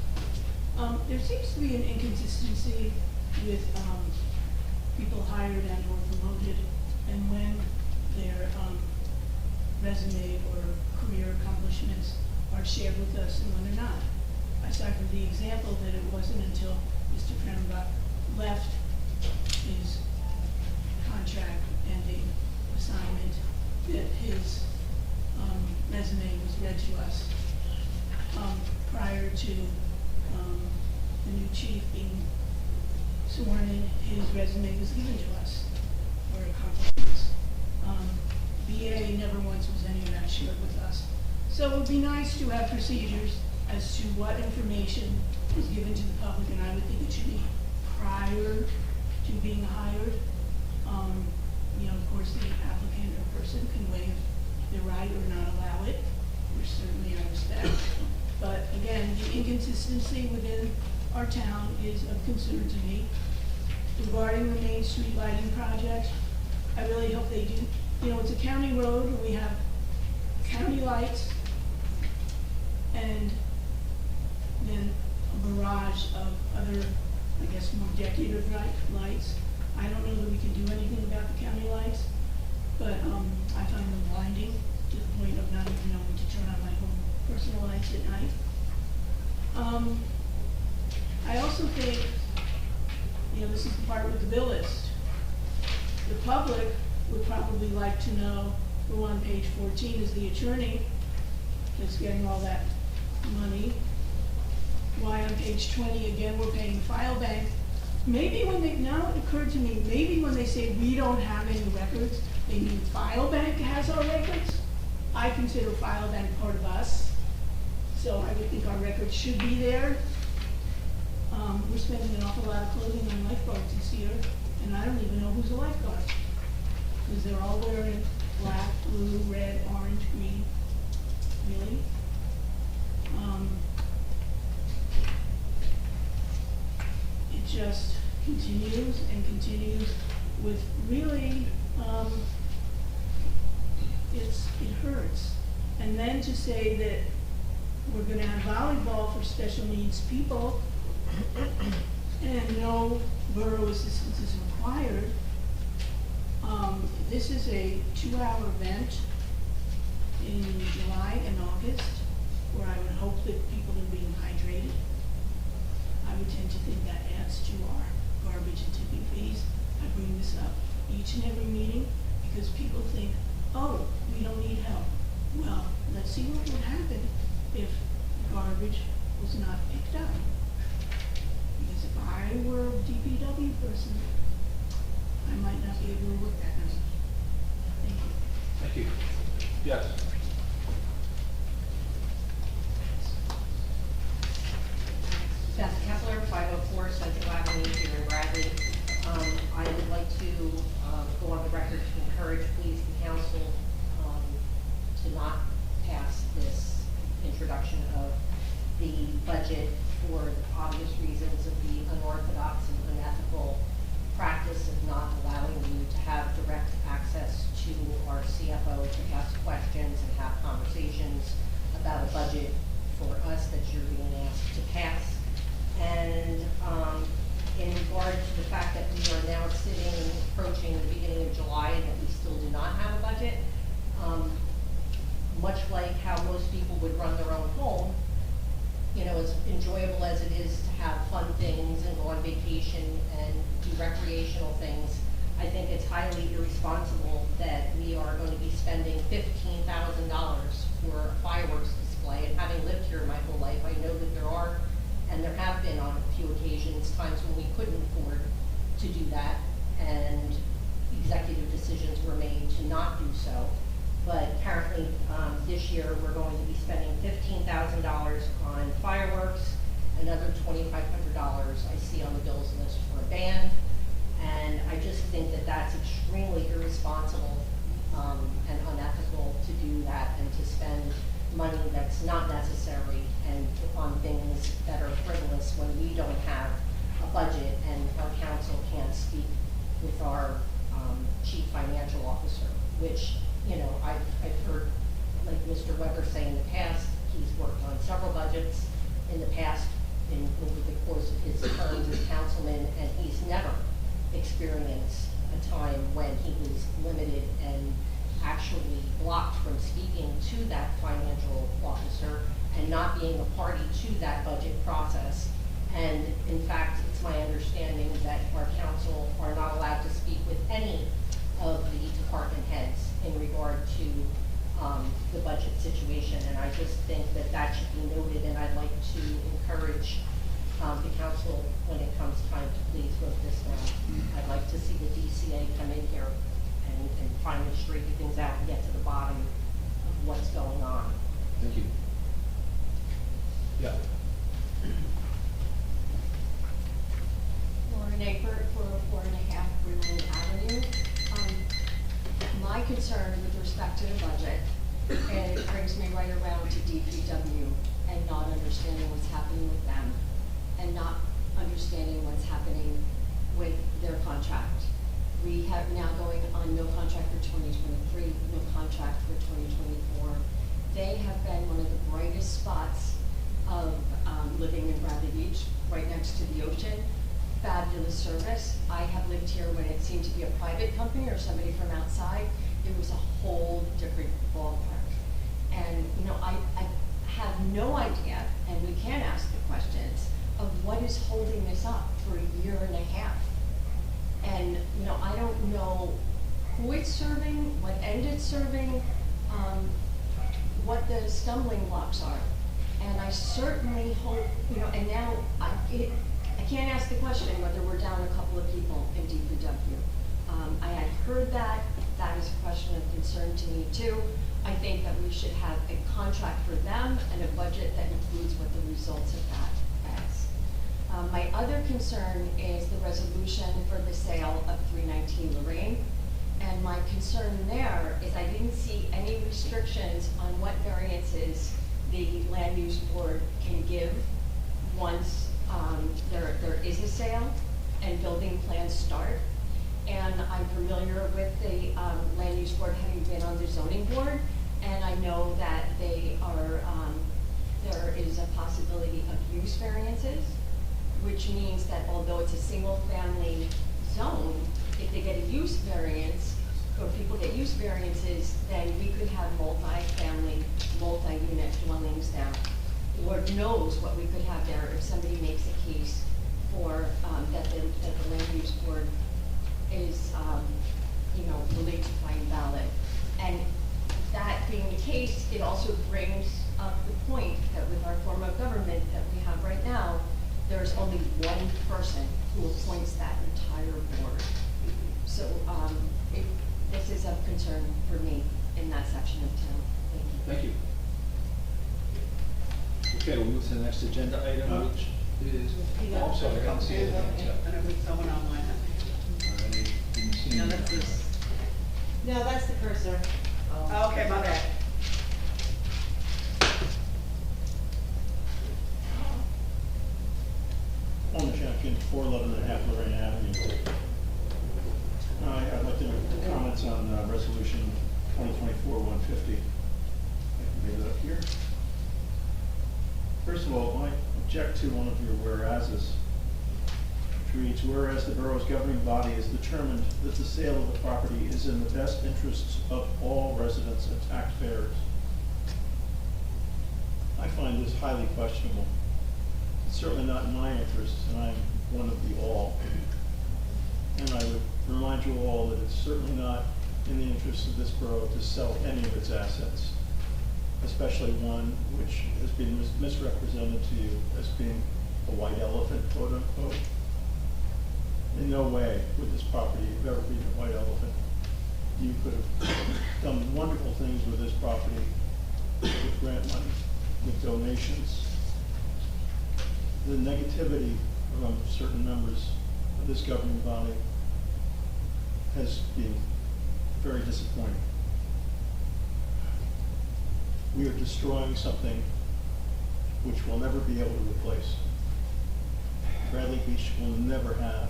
There seems to be an inconsistency with, people hired and or promoted and when their, resume or career accomplishments are shared with us and when they're not. Aside from the example that it wasn't until Mr. Prembach left his contract ending assignment that his, resume was read to us. Prior to the new chief being sworn in, his resume was given to us for accomplishments. BA never once was any of that shared with us. So it would be nice to have procedures as to what information is given to the public, and I would think it should be prior to being hired. You know, of course, the applicant or person can waive their right or not allow it, which certainly I respect. But again, the inconsistency within our town is of concern to me. Regarding the Main Street lighting project, I really hope they do. You know, it's a county road, and we have county lights, and then a barrage of other, I guess, more decorative lights. I don't know that we can do anything about the county lights, but I find them blinding to the point of not even knowing to turn on my own personal lights at night. I also think, you know, this is the part with the bill list. The public would probably like to know who on page 14 is the attorney that's getting all that money. Why on page 20, again, we're paying file bank. Maybe when they, now it occurred to me, maybe when they say we don't have any records, they mean file bank has our records. I consider file bank part of us, so I would think our records should be there. We're spending an awful lot of clothing on lifeguards this year, and I don't even know who's a lifeguard, because they're all wearing black, blue, red, orange, green. Really? It just continues and continues with really, it hurts. And then to say that we're gonna have volleyball for special needs people and no borough assistance is required. This is a 2-hour event in July and August where I would hope that people are being hydrated. I would tend to think that adds to our garbage and tipping fees. I bring this up each and every meeting because people think, oh, we don't need help. Well, let's see what would happen if garbage was not picked up. Because if I were a DPW person, I might not be able to work that night. Thank you. Thank you. Yes. Beth Kepler, 504 Central Avenue here in Bradley. encourage, please, the council to not pass this introduction of the budget for obvious reasons of the unorthodox and unethical practice of not allowing you to have direct access to our CFO to ask questions and have conversations about a budget for us that you're being asked to pass. And in regard to the fact that we are now sitting, approaching the beginning of July, and that we still do not have a budget, much like how most people would run their own home, you know, as enjoyable as it is to have fun things and go on vacation and do recreational things, I think it's highly irresponsible that we are going to be spending $15,000 for a fireworks display. And having lived here my whole life, I know that there are, and there have been on a few occasions, times when we couldn't afford to do that, and executive decisions were made to not do so. But apparently, this year, we're going to be spending $15,000 on fireworks, another $2,500 I see on the bills list for a band, and I just think that that's extremely irresponsible and unethical to do that and to spend money that's not necessary and on things that are frivolous when we don't have a budget and our council can't speak with our chief financial officer, which, you know, I've heard, like Mr. Weber say in the past, he's worked on several budgets in the past over the course of his term as councilman, and he's never experienced a time when he was limited and actually blocked from speaking to that financial officer and not being a party to that budget process. And in fact, it's my understanding that our council are not allowed to speak with any of the department heads in regard to the budget situation. And I just think that that should be noted, and I'd like to encourage the council, when it comes time, to please vote this down. I'd like to see the DCA come in here and finally straighten things out and get to the bottom of what's going on. Thank you. Yeah. Lauren Egbert, 404.5 Greenwood Avenue. My concern with respect to the budget, and it brings me right around to DPW and not understanding what's happening with them and not understanding what's happening with their contract. We have now going on no contract for 2023, no contract for 2024. They have been one of the brightest spots of living in Bradley Beach, right next to the ocean. Fabulous service. I have lived here when it seemed to be a private company or somebody from outside. It was a whole different ballpark. And, you know, I have no idea, and we can ask the questions, of what is holding this up for a year and a half. And, you know, I don't know who it's serving, what end it's serving, what the stumbling blocks are. And I certainly hope, you know, and now I can't ask the question whether we're down a couple of people in DPW. I had heard that. That is a question of concern to me too. I think that we should have a contract for them and a budget that includes what the results of that is. My other concern is the resolution for the sale of 319 Lorraine. And my concern there is I didn't see any restrictions on what variances the land use board can give once there is a sale and building plans start. And I'm familiar with the land use board, having been on the zoning board, and I know that they are, there is a possibility of use variances, which means that although it's a single family zone, if they get a use variance, or people get use variances, then we could have multi-family, multi-unit dwellings now. Lord knows what we could have there if somebody makes a case for, that the land use board is, you know, believed to find valid. And that being the case, it also brings up the point that with our form of government that we have right now, there's only one person who appoints that entire board. So this is of concern for me in that section of town. Thank you. Thank you. Okay, we'll move to the next agenda item, which is, oh, I'm sorry, I didn't see it. I don't think someone online has. I didn't see No, it. that's this. No, that's the cursor. Okay, my bad. On the Champion, 411.5 Lorraine Avenue. I'd like to make comments on resolution 2024-150. I can bring it up here. First of all, I object to one of your whereases, which reads, whereas the borough's governing body is determined that the sale of the property is in the best interests of all residents and taxpayers. I find this highly questionable. It's certainly not in my interest, and I'm one of the all. And I would remind you all that it's certainly not in the interest of this borough to sell any of its assets, especially one which has been misrepresented to you as being a white elephant, quote unquote. In no way would this property have ever been a white elephant. You could have done wonderful things with this property, with grant money, with donations. The negativity from certain members of this governing body has been very disappointing. We are destroying something which we'll never be able to replace. Bradley Beach will never have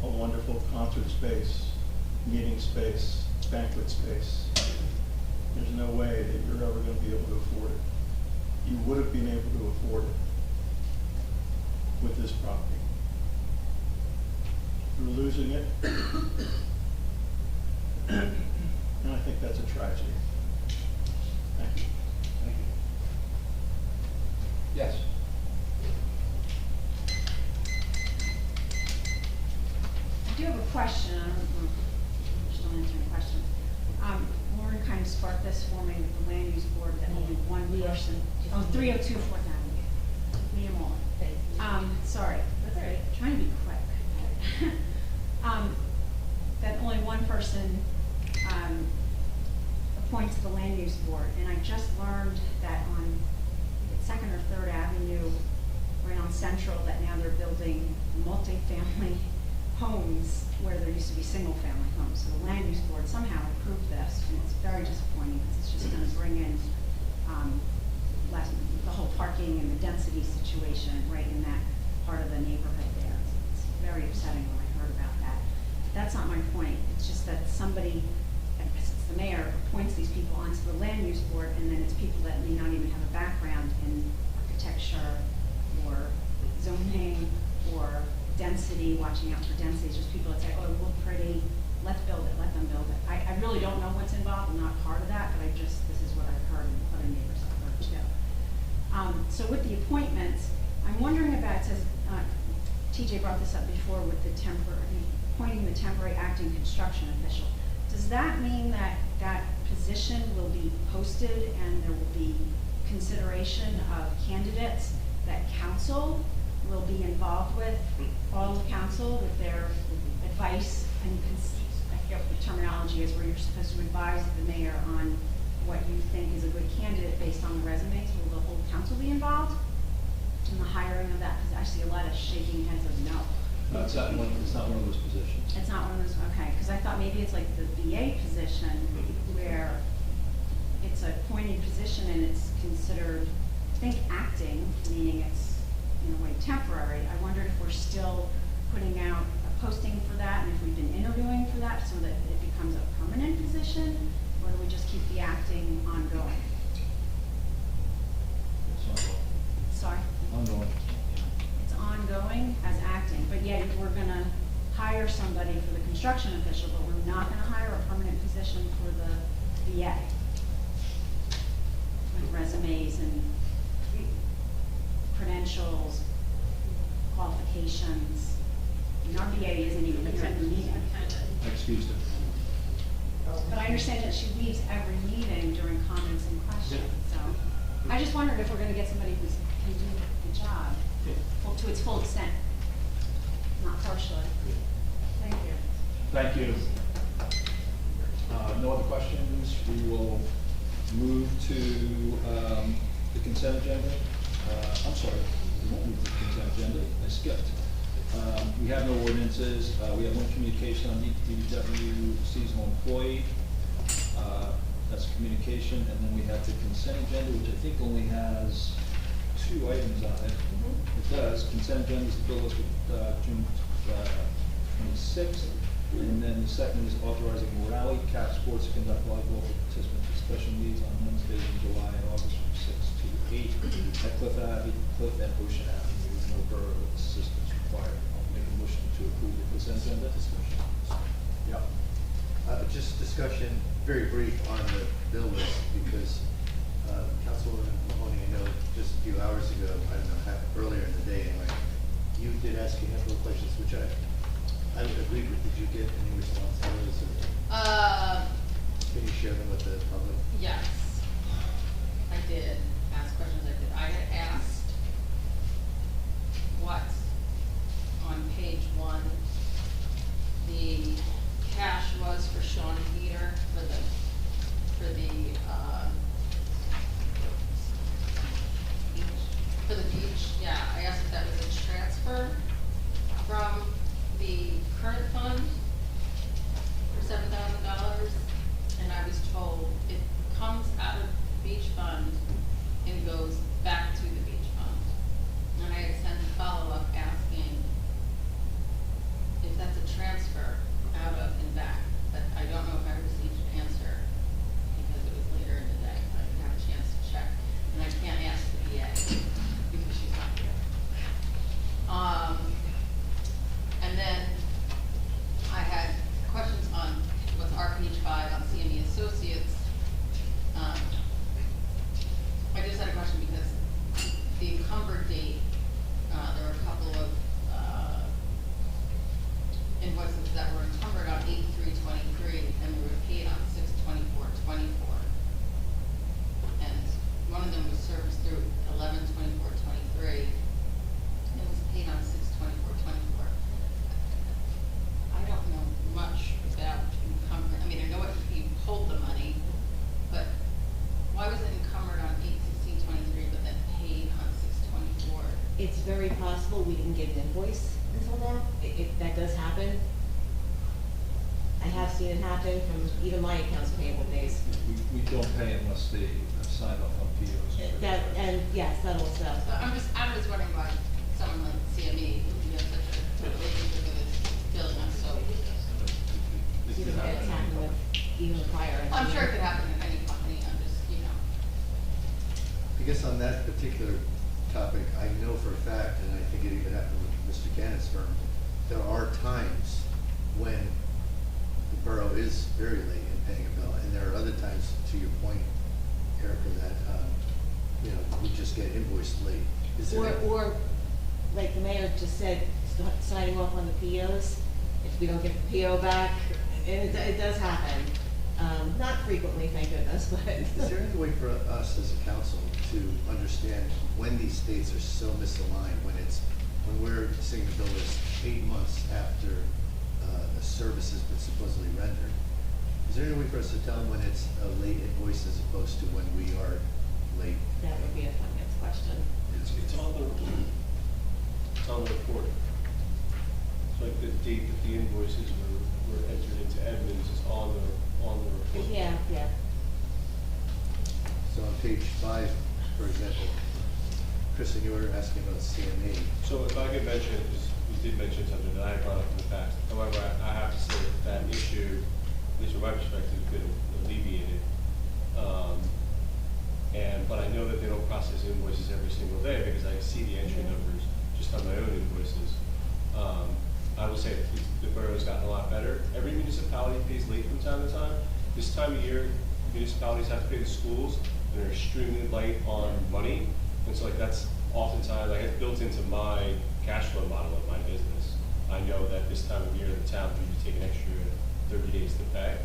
a wonderful concert space, meeting space, banquet space. There's no way that you're ever going to be able to afford it. You would have been able to afford it with this property. You're losing it, and I think that's a tragedy. Thank you. Thank you. Yes. I do have a question. I don't know if you're still answering questions. Lauren kind of sparked this for me with the land use board that only one person. Oh, 302 4th Avenue. Mia Moore. Sorry. That's all right. Trying to be quick. That only one person appoints the land use board, and I just learned that on 2nd or 3rd Avenue, right on Central, that now they're building multi-family homes where there used to be single-family homes. So the land use board somehow approved this, and it's very disappointing because it's just going to bring in less, the whole parking and the density situation right in that part of the neighborhood there. It's very upsetting when I heard about that. That's not my point. It's just that somebody, I guess it's the mayor, appoints these people onto the land use board, and then it's people that may not even have a background in architecture or zoning or density, watching out for density. It's just people that say, oh, it will look pretty, let's build it, let them build it. I really don't know what's involved. I'm not part of that, but this is what I've heard and other neighbors have heard too. So with the appointments, I'm wondering about, it says, TJ brought this up before with the appointing the temporary acting construction official. Does that mean that that position will be posted and there will be consideration of candidates that council will be involved with, all of council with their advice and I forget what the terminology is, where you're supposed to advise the mayor on what you think is a good candidate based on the resumes? Will the whole council be involved in the hiring of that? Because I see a lot of shaking heads of no. No, it's not one of those positions. It's not one of those, okay, because I thought maybe it's like the VA position where it's a appointed position and it's considered, I think, acting, meaning it's in a way temporary. I wondered if we're still putting out a posting for that and if we've been interviewing for that so that it becomes a permanent position, or do we just keep the acting ongoing? It's ongoing. Sorry? Ongoing. It's ongoing as acting, but yet we're gonna hire somebody for the construction official, but we're not gonna hire a permanent position for the VA. With resumes and credentials, qualifications. And our VA isn't even here at the meeting. I excused her. But I understand that she leaves every meeting during comments and questions, so. I just wondered if we're gonna get somebody who can do the job to its full extent, not partially. Thank you. Thank you. No other questions? We will move to the consent agenda. I'm sorry, we won't move to the consent agenda. I skipped. We have no ordinances. We have one communication on DPW seasonal employee. That's communication, and then we have the consent agenda, which I think only has 2 items on it. It does. Consent agenda is the bill list with June 26th. And then the second is authorizing rally cap sports to conduct volleyball for participants with special needs on Wednesdays in July and August from 6 to 8 at Cliff and Ocean Avenue, with no borough assistance required. I'll make a motion to approve the consent agenda. Discussion. Yep. Just discussion, very brief on the bill list, because Councilwoman Mahoney, I know just a few hours ago, I don't know, earlier in the day anyway, you did ask a handful of questions, which I would agree with. Did you get any response to those? Or can you share them with the public? Yes, I did ask questions. I had asked what, on page 1, the cash was for Sean Peter for the beach. Yeah, I asked if that was a transfer from the current fund for $7,000, and I was told it comes out of the beach fund and goes back to the beach fund. And I had sent a follow-up asking if that's a transfer out of and back, but I don't know if I received an answer because it was later in the day. I didn't have a chance to check, and I can't ask the VA because she's not here. And then I had questions on what's our page 5 on CME Associates. I just had a question because the encumbered date, there were a couple of invoices that were encumbered on 8/3/23 and we were paid on 6/24/24. And one of them was serviced through 11/24/23 and was paid on 6/24/24. I don't know much about encumbered. I mean, I know what you hold the money, but why was it encumbered on 8/16/23 but then paid on 6/24? It's very possible we didn't get an invoice until now. That does happen. I have seen it happen from even my accounts payable days. We don't pay unless they sign off on POs. And yes, that also. So I was wondering why someone like CME, who has such a relationship with his billing us so. You know, it's happened with even prior. I'm sure it could happen in any company. I'm just, I guess on that particular topic, I know for a fact, and I think it even happened with Mr. Gannon's firm, there are times when the borough is very late in paying a bill, and there are other times, to your point, Erica, that, we just get invoiced late. Is there? Or, like the mayor just said, signing off on the POs, if we don't get the PO back, and it does happen. Not frequently, thank goodness, but. Is there any way for us as a council to understand when these dates are so misaligned, when we're seeing the bill is 8 months after a service has been supposedly rendered? Is there any way for us to tell them when it's a late invoice as opposed to when we are late? That would be a finance question. It's on the report. It's like the date that the invoices were entered into Edmunds is on the report. Yeah. So on page 5, for example, Kristen, you were asking about CME. So if I could mention, because you did mention something that I had brought up in the past. However, I have to say that issue, at least from my perspective, has been alleviated. But I know that they don't process invoices every single day because I see the entry numbers just on my own invoices. I will say the borough's gotten a lot better. Every municipality pays late from time to time. This time of year, municipalities have to pay the schools, and they're extremely light on money. And so that's oftentimes, it's built into my cash flow model of my business. I know that this time of year, the town will usually take an extra 30 days to pay.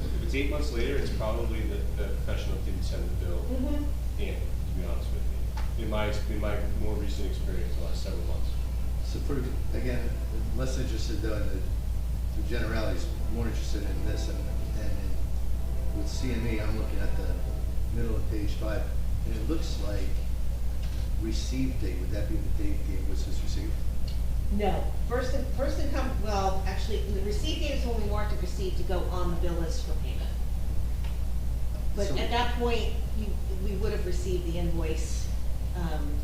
If it's 8 months later, it's probably the professional didn't send the bill in, to be honest with you. In my more recent experience, the last several months. So again, less interested though in the generalities, more interested in this, and with CME, I'm looking at the middle of page 5, and it looks like receive date, would that be the date the invoice was received? No, first income, well, actually, the receipt date is when we marked it received to go on the bill list for payment. But So- at that point, we would have received the invoice,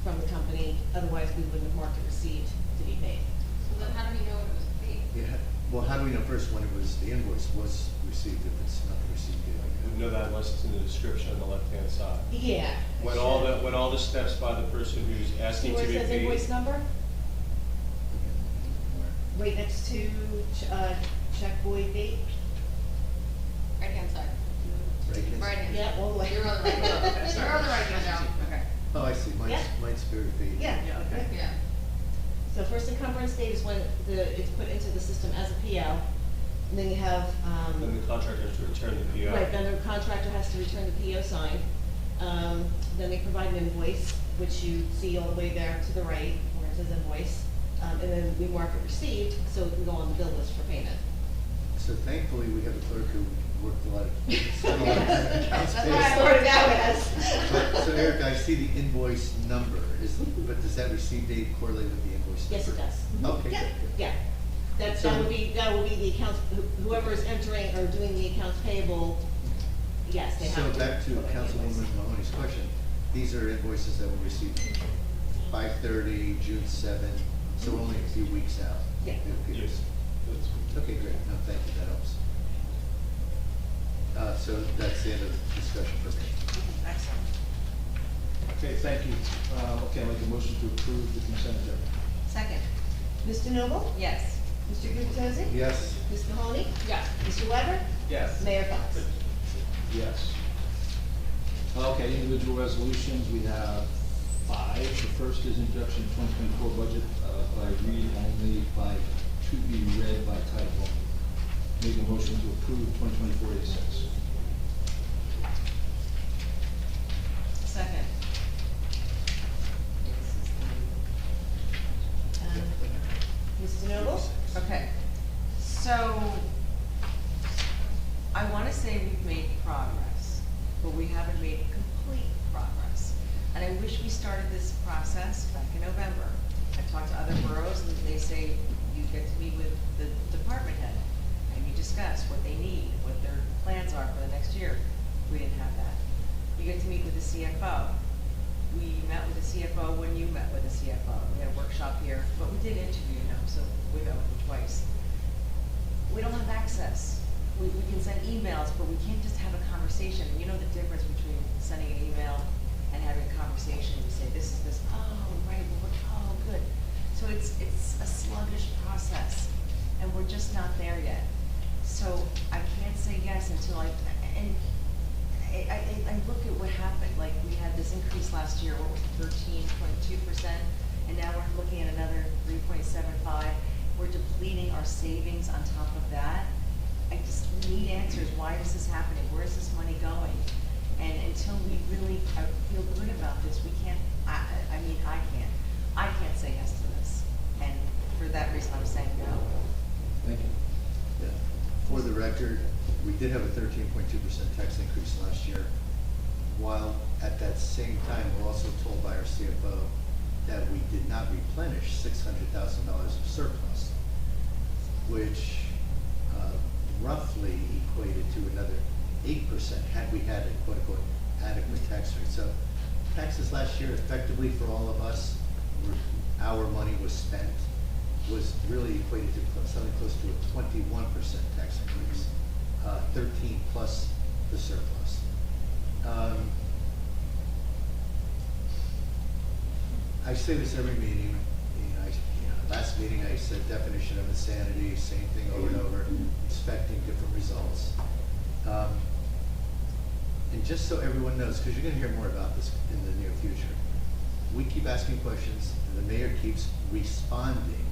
from the company, otherwise we wouldn't have marked it received to be paid. So then how do we know it was paid? Yeah, well, how do we know first when it was, the invoice was received if it's not received yet? You know that unless it's in the description on the left-hand side. Yeah. When all the steps by the person who's See asking where to it be says paid. invoice number? Where? Right next to, check void date? Right hand side. Right, yes? Right hand. Yeah, all the way. You're on the right hand. You're on the right hand down. Okay. Oh, I see, mine's, Yeah. mine's Spirit date. Yeah. Okay. Yeah. So first encumbrance date is when it's put into the system as a PO, and then you have, Then the contractor has to return the PO. right, then the contractor has to return the PO signed. Then they provide an invoice, which you see all the way there to the right, where it says invoice. And then we mark it received, so it can go on the bill list for payment. So thankfully, we have a clerk who worked a lot of, spent a lot of time in accounts That's payable. what I started out as. But, so Eric, I see the invoice number, but does that receive date correlate with the invoice number? Yes, it does. Okay, Yeah, good, good. yeah. That So- would be the accounts, whoever is entering or doing the accounts payable, yes, they have So to. back to put an Councilwoman invoice. Mahoney's question, these are invoices that were received 5/30, June 7, so only a few weeks out. Yeah. It appears. Yes. Okay, great, no, thank you, that helps. So that's the end of the discussion for me. Excellent. Okay, thank you. Okay, I'll make a motion to approve the consent agenda. Second. Mr. Noble? Yes. Mr. Gubatose? Yes? Ms. Mahoney? Yeah. Mr. Weber? Yes. Mayor Fox? Yes. Okay, individual resolutions, we have 5. The first is introduction of 2024 budget by read only, to be read by title only. Make a motion to approve 2024-86. Second. Mr. Noble? Okay, so I want to say we've made progress, but we haven't made complete progress. And I wish we started this process back in November. I talked to other boroughs and they say you get to meet with the department head and you discuss what they need, what their plans are for the next year. We didn't have that. You get to meet with the CFO. We met with the CFO when you met with the CFO. We had a workshop here, but we did interview him, so we met with him twice. We don't have access. We can send emails, but we can't just have a conversation. You know the difference between sending an email and having a conversation. You say, this is this, oh, right, well, oh, good. So it's a sluggish process, and we're just not there yet. So I can't say yes until I look at what happened, like we had this increase last year, what was it, 13.2%, and now we're looking at another 3.75. We're depleting our savings on top of that. I just need answers. Why is this happening? Where is this money going? And until we really feel good about this, we can't, I can't say yes to this. And for that reason, I'm saying no. Thank you. Yeah. For the record, we did have a 13.2% tax increase last year, while at that same time, we're also told by our CFO that we did not replenish $600,000 of surplus, which roughly equated to another 8% had we had a quote-unquote adequate tax rate. So taxes last year effectively for all of us, our money was spent, was really equated to something close to a 21% tax increase, 13 plus the surplus. I say this every meeting. Last meeting I said definition of insanity, same thing over and over, expecting different results. And just so everyone knows, because you're going to hear more about this in the near future, we keep asking questions, and the mayor keeps responding.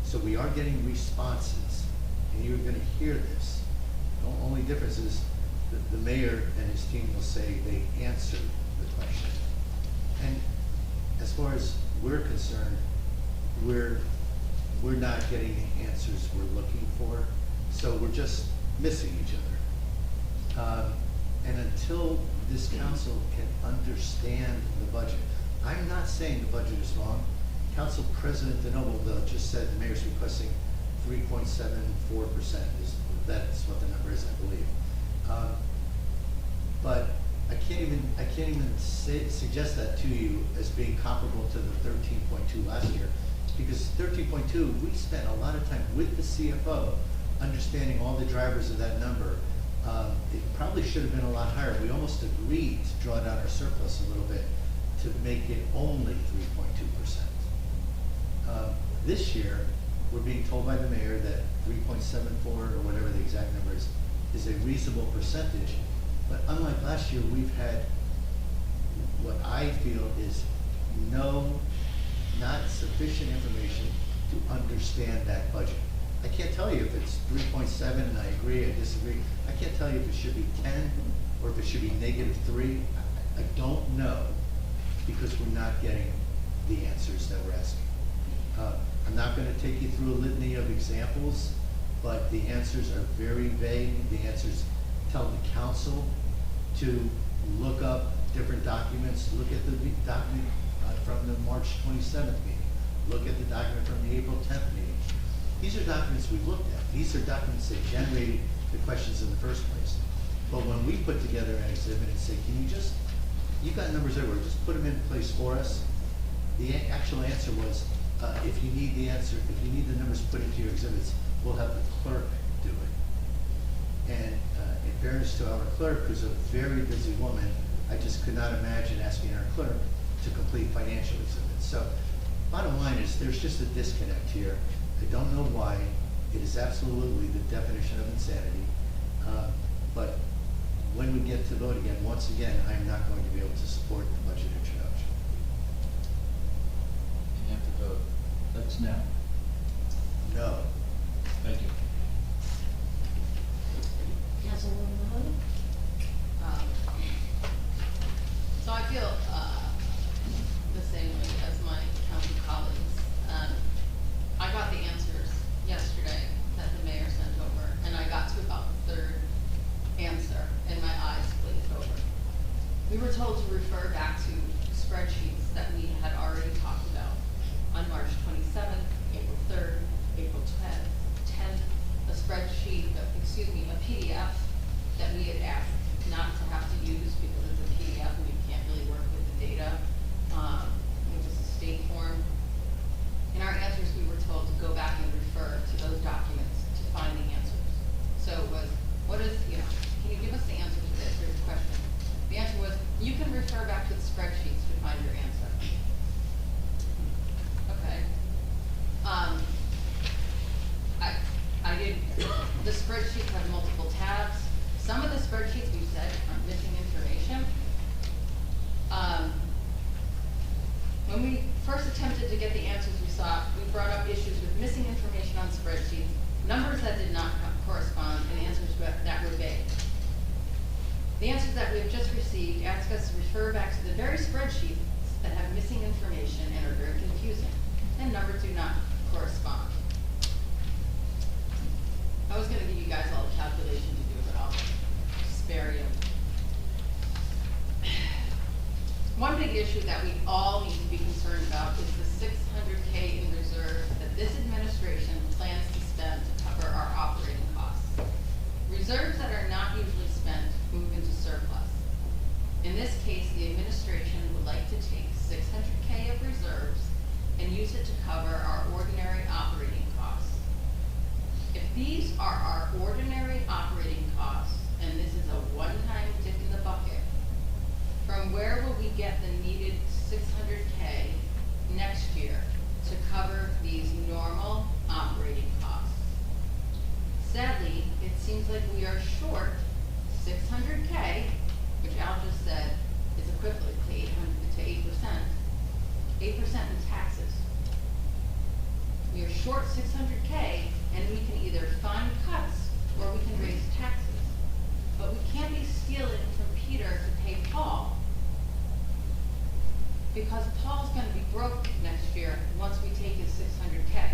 So we are getting responses, and you're going to hear this. The only difference is that the mayor and his team will say they answered the question. And as far as we're concerned, we're not getting the answers we're looking for, so we're just missing each other. And until this council can understand the budget, I'm not saying the budget is wrong. Council President DeNoble, though, just said the mayor's requesting 3.74%, that's what the number is, I believe. But I can't even suggest that to you as being comparable to the 13.2 last year, because 13.2, we spent a lot of time with the CFO understanding all the drivers of that number. It probably should have been a lot higher. We almost agreed to draw down our surplus a little bit to make it only 3.2%. This year, we're being told by the mayor that 3.74 or whatever the exact number is a reasonable percentage. But unlike last year, we've had what I feel is not sufficient information to understand that budget. I can't tell you if it's 3.7 and I agree, I disagree. I can't tell you if it should be 10 or if it should be -3. I don't know because we're not getting the answers that we're asking. I'm not going to take you through a litany of examples, but the answers are very vague. The answers tell the council to look up different documents, look at the document from the March 27th meeting, look at the document from the April 10th meeting. These are documents we've looked at. These are documents that generated the questions in the first place. But when we put together an exhibit and say, can you just, you've got numbers everywhere, just put them in place for us. The actual answer was, if you need the answer, if you need the numbers put into your exhibits, we'll have the clerk do it. And in fairness to our clerk, who's a very busy woman, I just could not imagine asking our clerk to complete financial exhibits. So bottom line is there's just a disconnect here. I don't know why. It is absolutely the definition of insanity. But when we get to vote again, once again, I'm not going to be able to support the budget introduction. You have to vote. That's now. No. Thank you. Councilwoman Mahoney? So I feel the same way as my county colleagues. I got the answers yesterday that the mayor sent over, and I got to about the third answer, and my eyes glazed over. We were told to refer back to spreadsheets that we had already talked about on March 27th, April 3rd, April 10th, a spreadsheet, a PDF that we had asked not to have to use because it's a PDF and we can't really work with the data. It was a state form. In our answers, we were told to go back and refer to those documents to find the answers. So it was, can you give us the answer to this? Here's the question. The answer was, you can refer back to the spreadsheets to find your answer. Okay. I did, the spreadsheets have multiple tabs. Some of the spreadsheets we said are missing information. When we first attempted to get the answers we sought, we brought up issues with missing information on spreadsheets, numbers that did not correspond, and answers that were vague. The answers that we have just received ask us to refer back to the very spreadsheets that have missing information and are very confusing, and numbers do not correspond. I was going to give you guys all the calculation to do, but I'll spare you. One big issue that we all need to be concerned about is the $600K in reserve that this administration plans to spend to cover our operating costs. Reserves that are not usually spent move into surplus. In this case, the administration would like to take $600K of reserves and use it to cover our ordinary operating costs. If these are our ordinary operating costs, and this is a one-time dip in the bucket, from where will we get the needed $600K next year to cover these normal operating costs? Sadly, it seems like we are short $600K, which Al just said is equivalent to 8% in taxes. We are short $600K, and we can either find cuts or we can raise taxes. But we can't be stealing from Peter to pay Paul, because Paul's going to be broke next year once we take his $600K.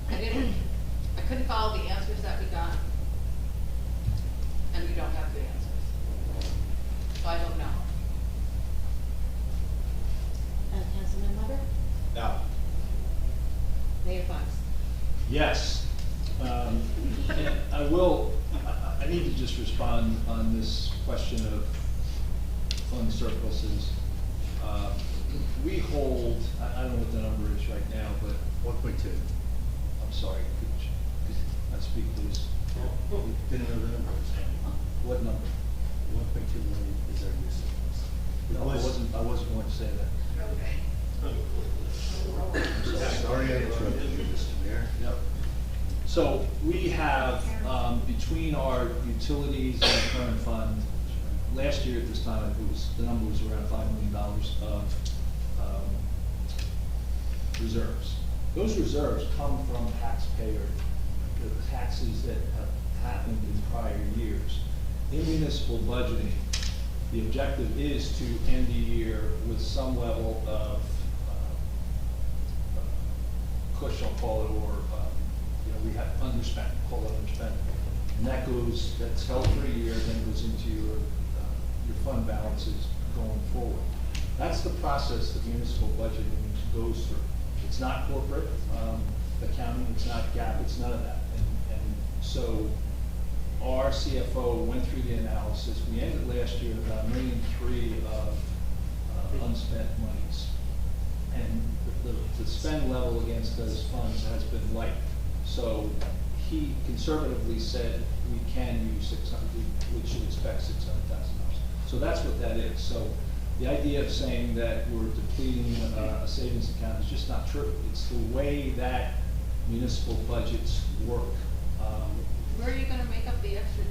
I couldn't follow the answers that we got, and we don't have good answers. so I don't know. Councilman Weber? No. Mayor Fox? Yes. And I need to just respond on this question of fund surpluses. We hold, I don't know what the number is right now, but 1.2. I'm sorry, could I speak please? Didn't know the number. What number? 1.2 million is our use of No, I wasn't going to say that. Sorry I interrupted you, Mr. Mayor. Yep. So we have, between our utilities and the current fund, last year at this time, the number was around $5 million of reserves. Those reserves come from the taxes that have happened in prior years. In municipal budgeting, the objective is to end the year with some level of push, I'll call it, or we have underspent, call it underspent. And that's held for a year, then goes into your fund balances going forward. That's the process that municipal budgeting goes through. It's not corporate accounting, it's not GAAP, it's none of that. And so our CFO went through the analysis. We ended last year at about $1.3 million of unspent monies. And the spend level against those funds has been light. So he conservatively said we can use we should expect $600,000. So that's what that is. So the idea of saying that we're depleting a savings account is just not true. It's the way that municipal budgets work. Where are you gonna make up the extra,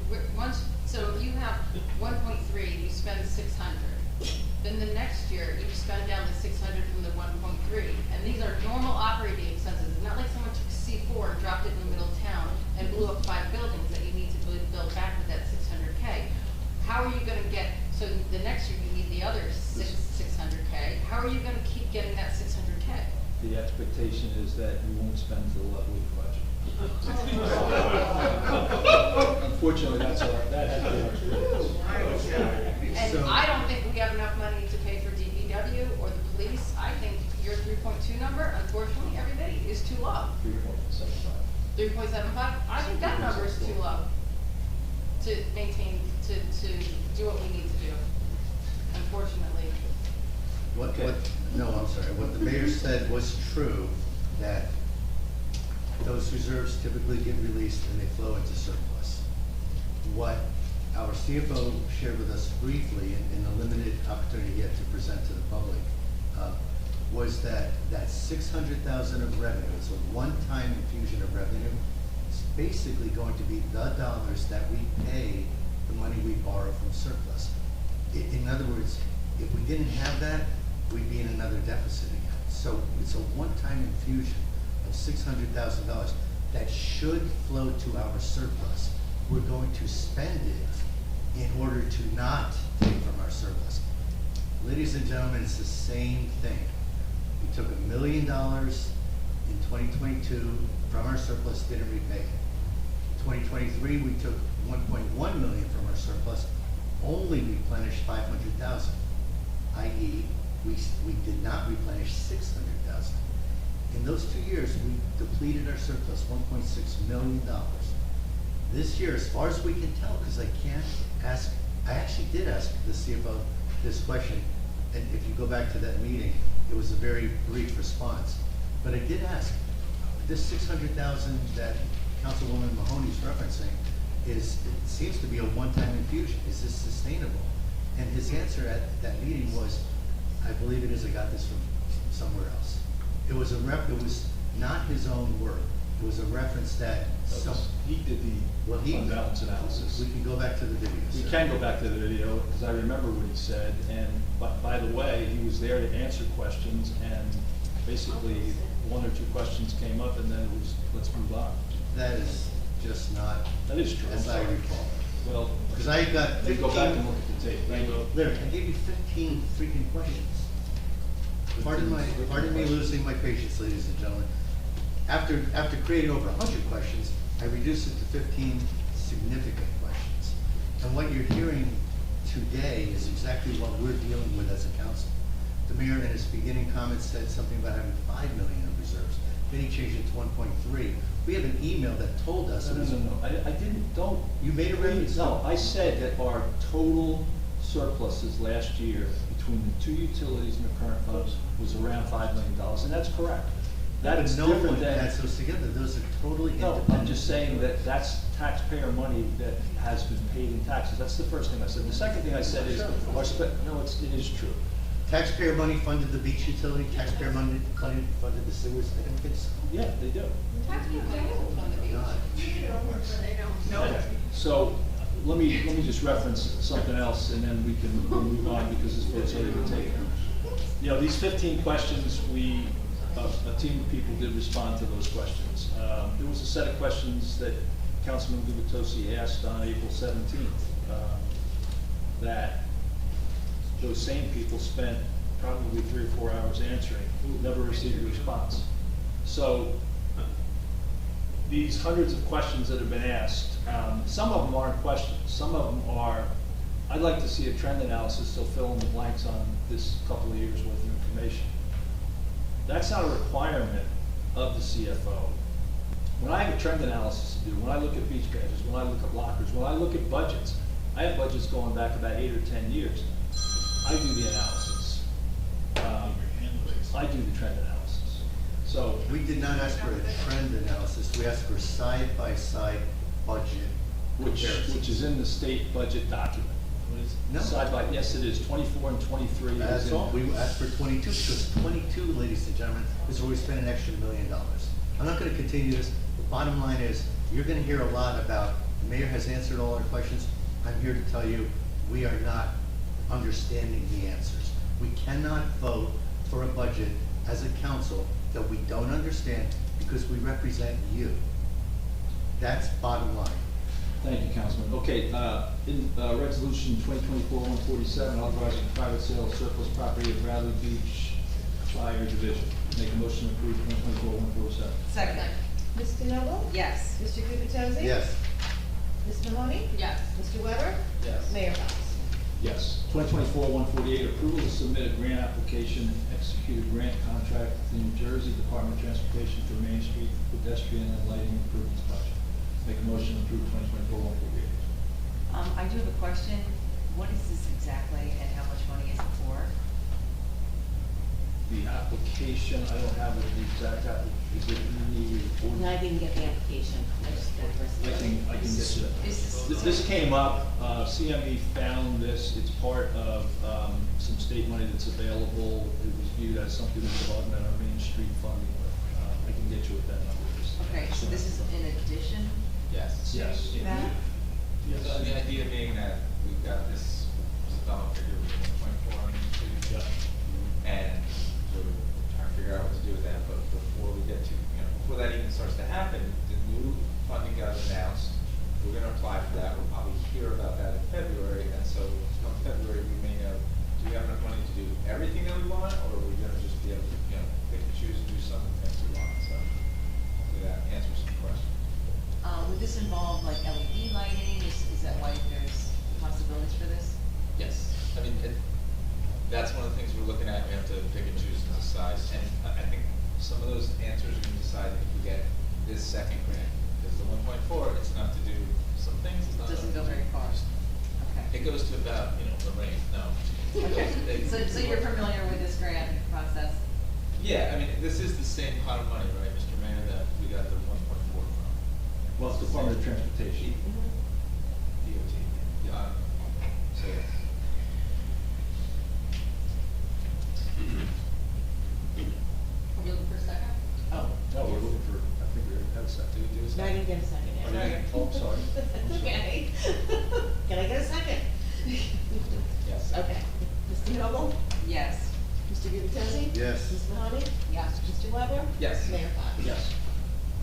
so if you have 1.3, you spend 600. Then the next year, you spend down the 600 from the 1.3. And these are normal operating expenses. It's not like someone took C4 and dropped it in the middle of town and blew up 5 buildings that you need to build back with that 600K. How are you gonna get, so the next year you need the other 600K. How are you gonna keep getting that 600K? The expectation is that you won't spend to the level of budget. Unfortunately, that has been our experience. And I don't think we have enough money to pay for DPW or the police. I think your 3.2 number, unfortunately, everybody, is too low. 3.75. 3.75? I think that number is too low to maintain, to do what we need to do, unfortunately. No, I'm sorry. What the mayor said was true, that those reserves typically get released and they flow into surplus. What our CFO shared with us briefly in the limited opportunity yet to present to the public was that $600,000 of revenue, it's a one-time infusion of revenue, it's basically going to be the dollars that we pay the money we borrow from surplus. In other words, if we didn't have that, we'd be in another deficit again. So it's a one-time infusion of $600,000 that should flow to our surplus. We're going to spend it in order to not take from our surplus. Ladies and gentlemen, it's the same thing. We took $1 million in 2022 from our surplus, didn't repay it. In 2023, we took $1.1 million from our surplus, only replenished 500,000, i.e., we did not replenish 600,000. In those 2 years, we depleted our surplus $1.6 million. This year, as far as we can tell, because I actually did ask the CFO this question, and if you go back to that meeting, it was a very brief response. But I did ask, this 600,000 that Councilwoman Mahoney's referencing it seems to be a one-time infusion. Is this sustainable? And his answer at that meeting was, I believe it is, I got this from somewhere else. It was not his own word. It was a reference that he did the fund balance analysis. We can go back to the video. We can go back to the video because I remember what he said. And by the way, he was there to answer questions, and basically 1 or 2 questions came up, and then it was let's move on. That is just not. That is true. As I recall. Well, because I got 15. Go back and look at the tape. Larry, I gave you 15 freaking questions. Pardon me losing my patience, ladies and gentlemen. After creating over 100 questions, I reduced it to 15 significant questions. And what you're hearing today is exactly what we're dealing with as a council. The mayor in his beginning comments said something about having 5 million in reserves, then he changed it to 1.3. We have an email that told us. it was- No, I didn't, don't. You made a reference. No, I said that our total surpluses last year between the 2 utilities and the current funds was around $5 million, and that's correct. That is No different one than. adds those together, those are totally No, independent. I'm just saying that that's taxpayer money that has been paid in taxes. That's the first thing I said. The second thing I said is, it is true. Taxpayer money funded the beach utility, taxpayer money funded the sewers, I don't think so. Yeah, they do. God. Okay, so let me just reference something else and then we can move on because this vote's already been taken. You know, these 15 questions, a team of people did respond to those questions. There was a set of questions that Councilman Gubitosi asked on April 17th that those same people spent probably 3 or 4 hours answering, never received a response. So these hundreds of questions that have been asked, some of them aren't questions. Some of them are, I'd like to see a trend analysis to fill in the blanks on this couple of years worth of information. That's not a requirement of the CFO. When I have a trend analysis to do, when I look at beach badges, when I look at lockers, when I look at budgets, I have budgets going back about 8 or 10 years. I do the analysis. I do the trend analysis. So We did not ask for a trend analysis, we asked for side-by-side budget comparison. which is in the state budget document. No. Side by, yes, it is, 24 and 23 is That's in all, there. we asked for 22, because 22, ladies and gentlemen, is where we spent an extra $1 million. I'm not gonna continue this, the bottom line is, you're gonna hear a lot about, the mayor has answered all our questions. I'm here to tell you, we are not understanding the answers. We cannot vote for a budget as a council that we don't understand because we represent you. That's bottom line. Thank you, Councilman. Okay, in resolution 2024-147, authorizing private sale of surplus property at Bradley Beach Fire Division. Make a motion to approve 2024-147. Second. Ms. Noble? Yes. Mr. Gubatose? Yes. Ms. Mahoney? Yes. Mr. Weber? Yes. Mayor Fox? Yes. 2024-148, approval to submit a grant application, executed grant contract with the New Jersey Department of Transportation for Main Street pedestrian and lighting improvements project. Make a motion to approve 2024-148. I do have a question. What is this exactly and how much money is it for? The application, I don't have the exact, is it in the report? No, I didn't get the application. I just got the rest of it. I can get you that. Is This came up, CME found this, it's part of some state money that's available. It was viewed as something that would augment our Main Street funding. I can get you what that number is. Okay, so this is in addition? Yes. Yes. That? So the idea being that we've got this dollar figure of 1.4 on each two. Yeah. And sort of trying to figure out what to do with that, but before we get to, before that even starts to happen, the new funding got announced. We're gonna apply for that, we'll probably hear about that in February, and so come February, we may know, do we have enough money to do everything that we want, or are we gonna just be able to, pick and choose and do some of the things we want, so hopefully that answers some questions. Would this involve like LED lighting? Is that why there's possibilities for this? Yes, I mean, that's one of the things we're looking at, we have to pick and choose and decide, and I think some of those answers are gonna decide if we get this second grant, because the 1.4, it's enough to do some things, it's not. Doesn't go very far. Okay. It goes to about, Lorraine, no. Okay, It goes- so you're familiar with this grant process? Yeah, I mean, this is the same pot of money, right, Mr. Mayor, that we got the 1.4 from. Well, it's Department of Transportation. DOT. Yeah. So, yeah. Are we looking for a second? Oh. No, we're looking for, I think we already had a second. Do we do a No, I second? didn't get a second yet. Oh, you didn't? Oh, I'm sorry. That's okay. Can I get a second? Yes. Okay. Mr. Noble? Yes. Mr. Gubatose? Yes. Ms. Mahoney? Yes. Mr. Weber? Yes. Mayor Fox? Yes.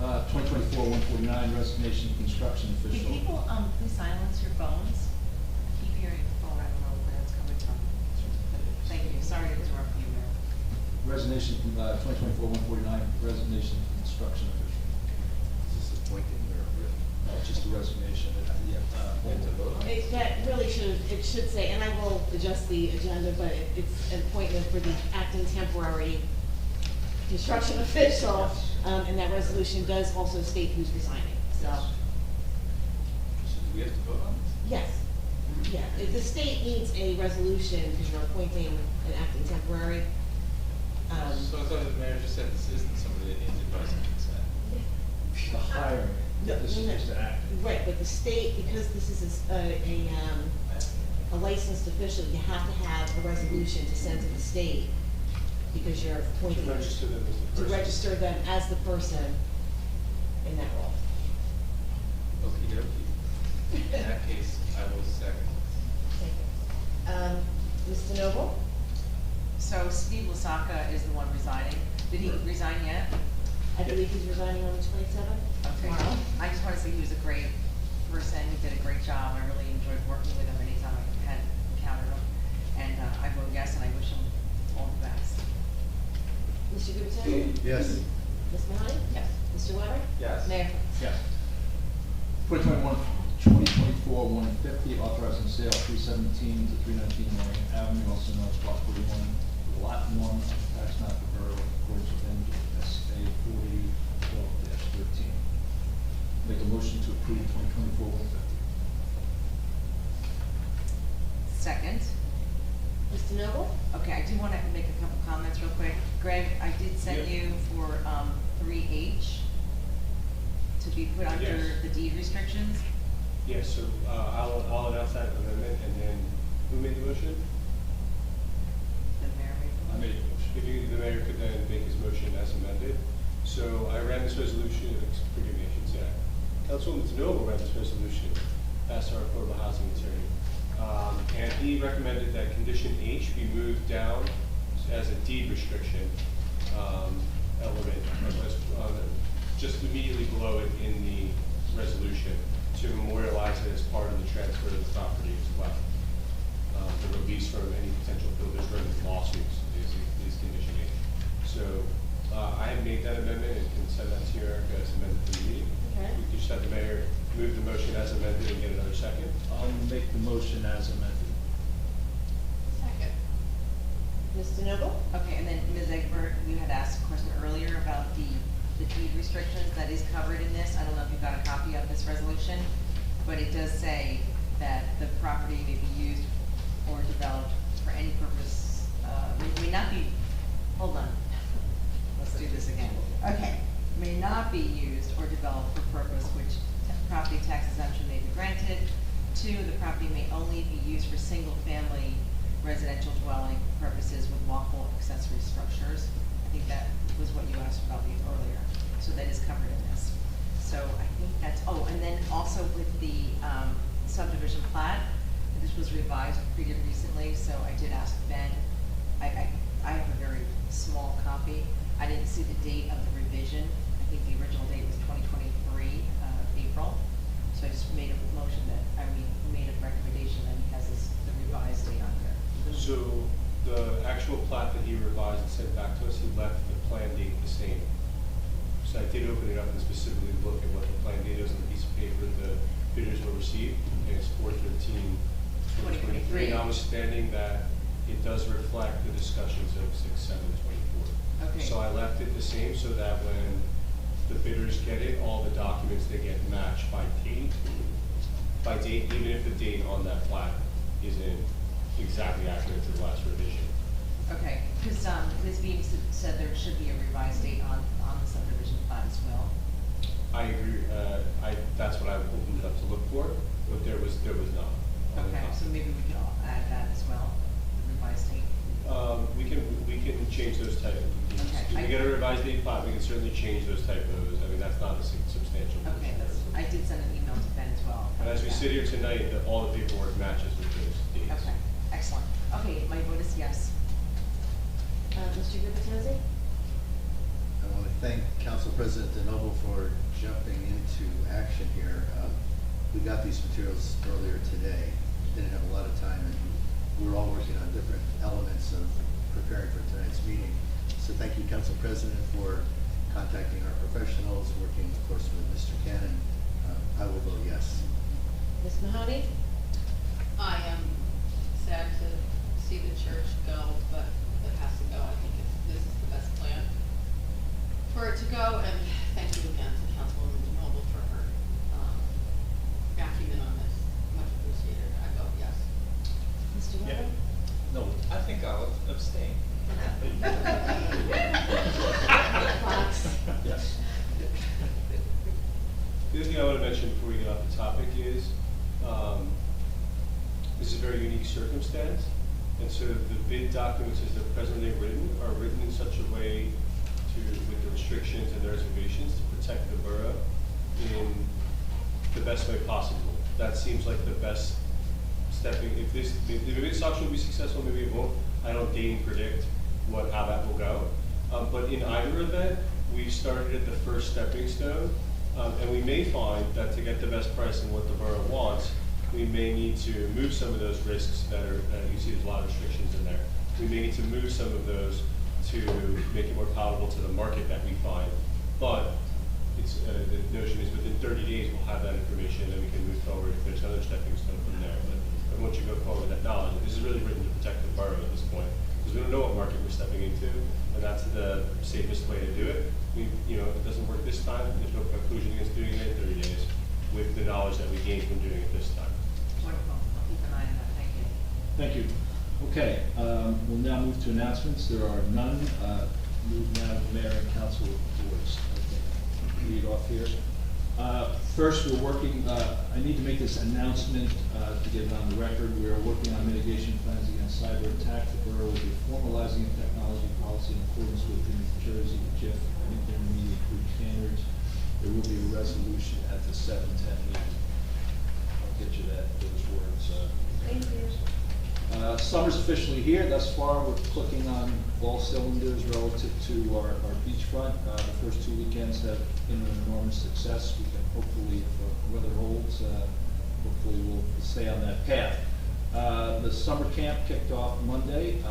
2024-149, resignation of construction Can official. people, please silence your phones? I keep hearing the phone, I don't know where it's coming from. Thank you, sorry to interrupt you, Mayor. Resignation from 2024-149, resignation of construction official. Is this appointing or? No, it's just a resignation. We have to vote on it? that really it should say, and I will adjust the agenda, but it's an appointment for the acting temporary construction official, and that resolution does also state who's resigning, so. So do we have to vote on this? Yes, yeah, if the state needs a resolution, because you're appointing an acting temporary, So I thought the mayor just said this isn't somebody that needs advice and consent. The hiring, this is just the act. right, but the state, because this is a licensed official, you have to have a resolution to send to the state, because you're appointing. To register them as the To person. register them as the person in that role. Okey dokey. In that case, I will second. Mr. Noble? So Steve Lasaka is the one resigning. Did he resign yet? I believe he's resigning on the 27th, Okay. tomorrow. I just want to say he was a great person. He did a great job. I really enjoyed working with him anytime I had encountered him. And I vote yes, and I wish him all the best. Mr. Gubertino? Yes. Ms. Mahoney? Yes. Mr. Weber? Yes. Mayor? Yes. 2024-150, authorizing sale of 317 to 319 Marion Avenue, also known as Block 41, Lot 1, tax map of borough, according to NJSA 4012-13. Make a motion to approve 2024-150. Second. Mr. Noble? Okay, I do want to make a couple comments real quick. Greg, I did send Yeah. you for 3H to be put under Yes. the deed restrictions. Yes, so I'll announce that amendment, and then who made the motion? The mayor made the I made a motion. If you, the mayor could then make his motion as amended. So I ran this resolution, forgive me, I should say, Councilwoman Tanoble ran this resolution, past our affordable housing attorney. And he recommended that condition H be moved down as a deed restriction element, just immediately below it in the resolution, to memorialize it as part of the transfer of the property as well. The release from any potential builders running lawsuits is condition H. So I have made that amendment and can send that to you, Erica, as amended to the meeting. Okay. We can just have the mayor move the motion as amended and get another second. I'll make the motion as amended. Second. Mr. Noble? Okay, and then Ms. Egbert, you had asked a question earlier about the deed restrictions that is covered in this. I don't know if you got a copy of this resolution, but it does say that the property may be used or developed for any purpose, may not be, hold on, let's do this again. Okay, may not be used or developed for purpose which property tax exemption may be granted. 2, the property may only be used for single-family residential dwelling purposes with lawful accessory structures. I think that was what you asked about earlier, so that is covered in this. So I think that's, oh, and then also with the subdivision plat, this was revised pretty recently, so I did ask Ben. I have a very small copy. I didn't see the date of the revision. I think the original date was 2023, April. So I just made a motion that, made a recommendation that he has the revised date on there. So the actual plat that he revised and sent back to us, he left the plan date the same. So I did open it up and specifically look at what the plan date is on the piece of paper the bidders will receive, and it's 4/13/2023, notwithstanding that it does reflect the discussions of 6/7/24. Okay. So I left it the same so that when the bidders get it, all the documents they get matched by date, even if the date on that plat isn't exactly accurate to the last revision. Okay, because Ms. Beam said there should be a revised date on the subdivision plat as well. I agree, that's what I opened it up to look for, but there was not. Okay, so maybe we can all add that as well, the revised date. We can change those typos. Okay. If we get a revised date plat, we can certainly change those typos. I mean, that's not a substantial. Okay, I did send an email to Ben as well. And as we sit here tonight, all the paperwork matches with those dates. Okay, excellent. Okay, my vote is yes. Mr. Gubertazzi? I want to thank Council President DeNoble for jumping into action here. We got these materials earlier today, didn't have a lot of time, and we were all working on different elements of preparing for tonight's meeting. So thank you, Council President, for contacting our professionals, working, of course, with Mr. Cannon. I will vote yes. Ms. Mahoney? other thing I want to mention before we get off the topic is, this is a very unique circumstance. And so the bid documents as they're presently written are written in such a way with the restrictions and the reservations to protect the borough in the best way possible. That seems like the best stepping, maybe this option will be successful, maybe it won't. I don't deign predict how that will go. But in either event, we've started at the first stepping stone, and we may find that to get the best price and what the borough wants, we may need to move some of those risks that are, you see there's a lot of restrictions in there. We may need to move some of those to make it more palatable to the market that we find. But it's, the notion is within 30 days we'll have that information and then we can move forward if there's another stepping stone from there. But once you go forward with that knowledge, this is really written to protect the borough at this point. Because we don't know what market we're stepping into, and that's the safest way to do it. If it doesn't work this time, there's no conclusion against doing it in 30 days with the knowledge that we gained from doing it this time. Wonderful, I'll keep an eye on that, thank you. Thank you. Okay, we'll now move to announcements. There are none. Move now to mayor and council reports. Okay, lead off here. First, we're working, I need to make this announcement to get it on the record. We are working on mitigation plans against cyber attack. The borough will be formalizing a technology policy in accordance with the New Jersey JIF and intermediate group standards. There will be a resolution at the 7/10 meeting. I'll get you those words. Thank you. Summer's officially here. Thus far, we're clicking on all cylinders relative to our beachfront. The first 2 weekends have been an enormous success. We can hopefully, if weather holds, hopefully we'll stay on that path. The summer camp kicked off Monday.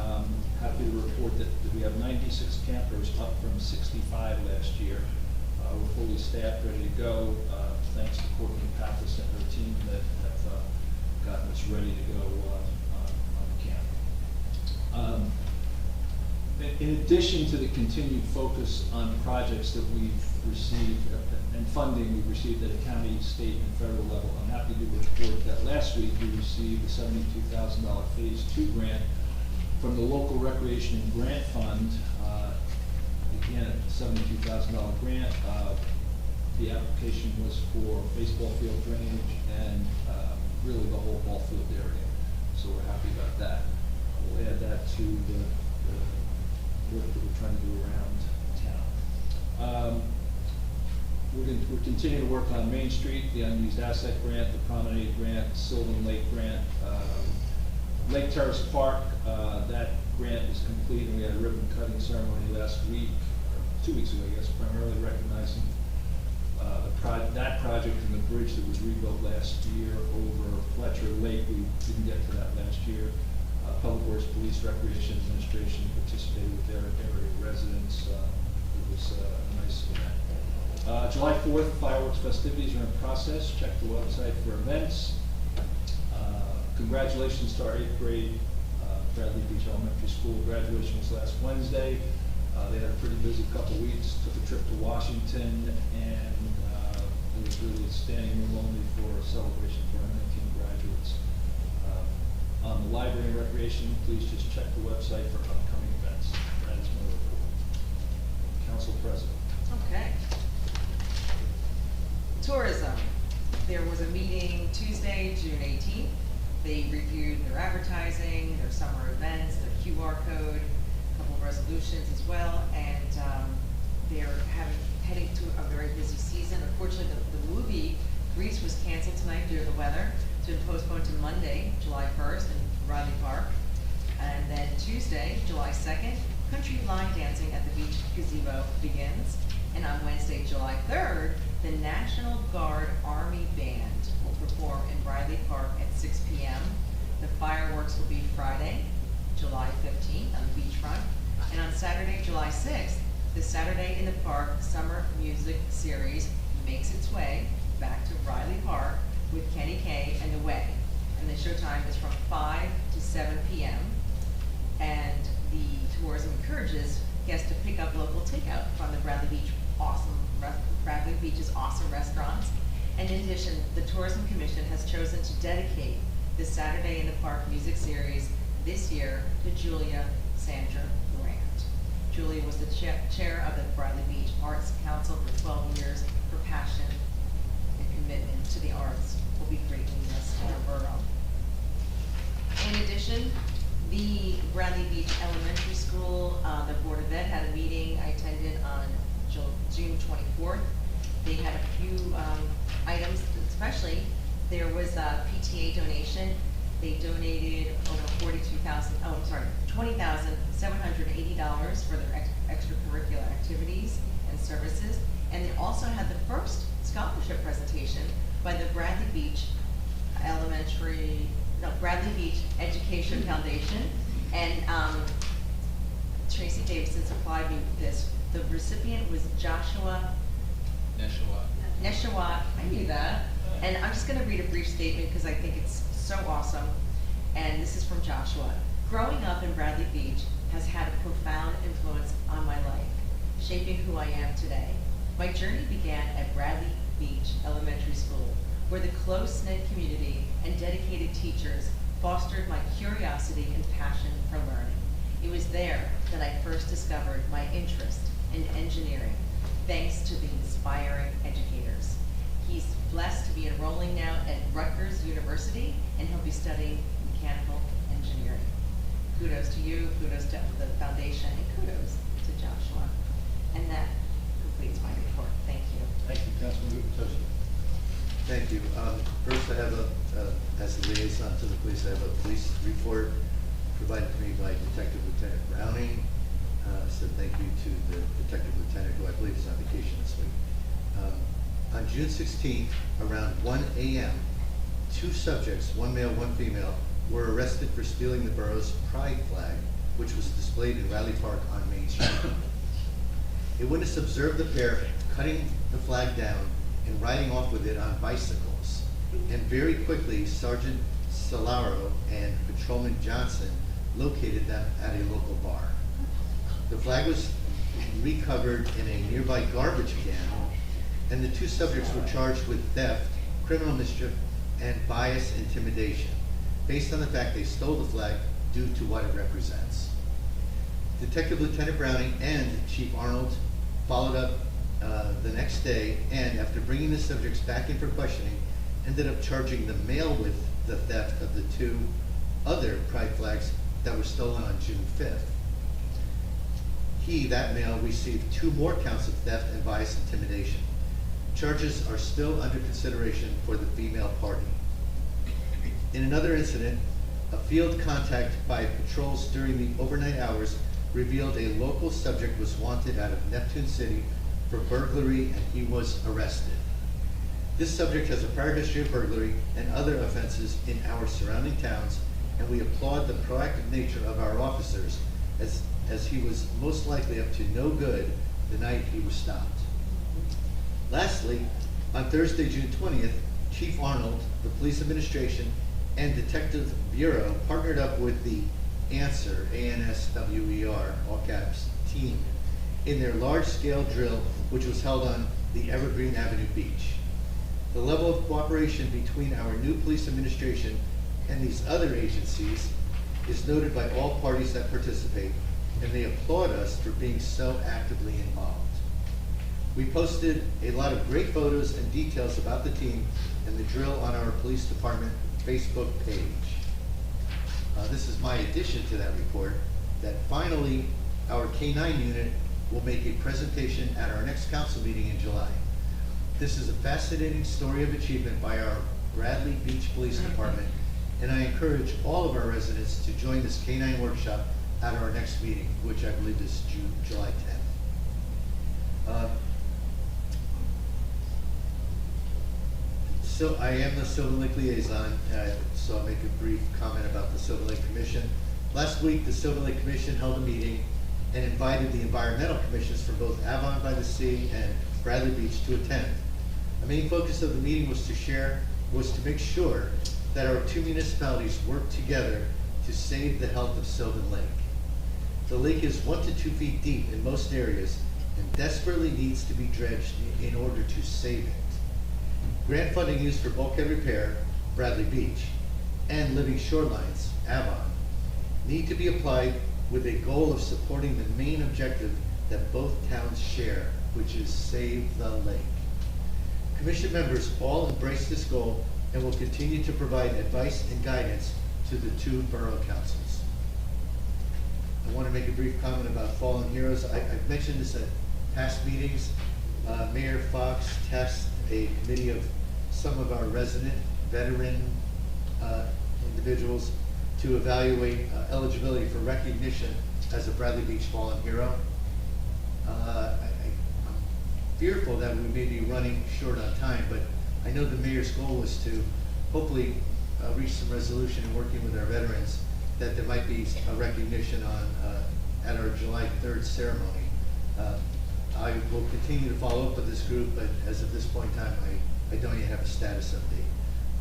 Happy to report that we have 96 campers, up from 65 last year. We're fully staffed, ready to go, thanks to Courtney Pappas and her team that have gotten us ready to go on camp. In addition to the continued focus on projects that we've received and funding we've received at a county, state, and federal level, I'm happy to report that last week we received a $72,000 Phase 2 grant from the local recreation and grant fund. Again, a $72,000 grant. The application was for baseball field drainage and really the whole ball field area. So we're happy about that. We'll add that to the work that we're trying to do around town. We're continuing to work on Main Street, the unused asset grant, the promenade grant, Sylvan Lake grant, Lake Terrace Park. That grant is complete, and we had a ribbon cutting ceremony last week, or 2 weeks ago, I guess, primarily recognizing that project and the bridge that was rebuilt last year over Fletcher Lake. We didn't get to that last year. Public Works, Police, Recreation Administration participated with their area residents. It was a nice event. July 4th, fireworks festivities are in process. Check the website for events. Congratulations to our 8th grade Bradley Beach Elementary School. Graduation was last Wednesday. They had a pretty busy couple weeks. Took a trip to Washington, and it was really a standing room only for a celebration for our 19 graduates. On the library and recreation, please just check the website for upcoming events. That is my report. Council President. Okay. Tourism. There was a meeting Tuesday, June 18th. They reviewed their advertising, their summer events, their QR code, a couple of resolutions as well, and they're heading to a very busy season. Unfortunately, the movie Grease was canceled tonight due to the weather. It's been postponed to Monday, July 1st in Riley Park. And then Tuesday, July 2nd, country line dancing at the beach gazebo begins. And on Wednesday, July 3rd, the National Guard Army Band will perform in Riley Park at 6 p.m. The fireworks will be Friday, July 15th on the beachfront. And on Saturday, July 6th, the Saturday in the Park Summer Music Series makes its way back to Riley Park with Kenny K and The Way. And the showtime is from 5 to 7 p.m. And the tourism encourages guests to pick up local takeout from the Bradley Beach's awesome restaurants. And in addition, the Tourism Commission has chosen to dedicate the Saturday in the Park music series this year to Julia Sandra Grant. Julia was the chair of the Bradley Beach Arts Council for 12 years. Her passion and Bradley Beach Elementary School, the Board of Ed had a meeting I attended on June 24th. They had a few items, especially there was a PTA donation. They donated over $20,780 for their extracurricular activities and services. And they also had the first scholarship presentation by the Bradley Beach Bradley Beach Education Foundation. And Tracy Davidson supplied me with this. The recipient was Joshua Neshawat, I knew that. And I'm just gonna read a brief statement because I think it's so awesome. And this is from Joshua. Growing up in Bradley Beach has had a profound influence on my life, shaping who I am today. My journey began at Bradley Beach Elementary School, where the close-knit community and dedicated teachers fostered my curiosity and passion for learning. It was there that I first discovered my interest in engineering, thanks to the inspiring educators. He's blessed to be enrolling now at Rutgers University, and he'll be studying mechanical engineering. Kudos to you, kudos to the foundation, and kudos to Joshua. And that completes my report. Thank you. Thank you, Councilman Gutierrez. Thank you. First, I have as a liaison to the police, I have a police report provided to me by Detective Lieutenant Browning. So thank you to the Detective Lieutenant, who I believe is on vacation this week. On June 16th, around 1 a.m., 2 subjects, one male, one female, were arrested for stealing the borough's pride flag, which was displayed in Raleigh Park on Main Street. A witness observed the pair cutting the flag down and riding off with it on bicycles. And very quickly, Sergeant Solaro and Patrolman Johnson located them at a local bar. The flag was recovered in a nearby garbage can, and the 2 subjects were charged with theft, criminal mischief, and bias intimidation, based on the fact they stole the flag due to what it represents. Detective Lieutenant Browning and Chief Arnold followed up the next day, and after bringing the subjects back in for questioning, ended up charging the male with the theft of the 2 other pride flags that were stolen on June 5th. That male, received 2 more counts of theft and bias intimidation. Charges are still under consideration for the female party. In another incident, a field contact by patrols during the overnight hours revealed a local subject was wanted out of Neptune City for burglary, and he was arrested. This subject has a prior history of burglary and other offenses in our surrounding towns, and we applaud the proactive nature of our officers as he was most likely up to no good the night he was stopped. Lastly, on Thursday, June 20th, Chief Arnold, the Police Administration, and Detective Bureau partnered up with the ANSWER, A-N-S-W-E-R, all caps, team in their large-scale drill, which was held on the Evergreen Avenue beach. The level of cooperation between our new police administration and these other agencies is noted by all parties that participate, and they applaud us for being so actively involved. We posted a lot of great photos and details about the team and the drill on our police department Facebook page. This is my addition to that report, that finally our K-9 unit will make a presentation at our next council meeting in July. This is a fascinating story of achievement by our Bradley Beach Police Department, and I encourage all of our residents to join this K-9 workshop at our next meeting, which I believe is July 10th. So I am the Sylvan Lake liaison, so I'll make a brief comment about the Sylvan Lake Commission. Last week, the Sylvan Lake Commission held a meeting and invited the environmental commissions from both Avon by the Sea and Bradley Beach to attend. A main focus of the meeting was to make sure that our 2 municipalities work together to save the health of Sylvan Lake. The lake is 1 to 2 feet deep in most areas and desperately needs to be dredged in order to save it. Grant funding used for bulkhead repair, Bradley Beach, and living shorelines, Avon, need to be applied with a goal of supporting the main objective that both towns share, which is save the lake. Commission members all embrace this goal and will continue to provide advice and guidance to the 2 borough councils. I want to make a brief comment about fallen heroes. I've mentioned this at past meetings. Mayor Fox tasked a committee of some of our resident veteran individuals to evaluate eligibility for recognition as a Bradley Beach Fallen Hero. I'm fearful that we may be running short on time, but I know the mayor's goal was to hopefully reach some resolution in working with our veterans, that there might be a recognition on at our July 3rd ceremony. I will continue to follow up with this group, but as of this point in time, I don't yet have a status update.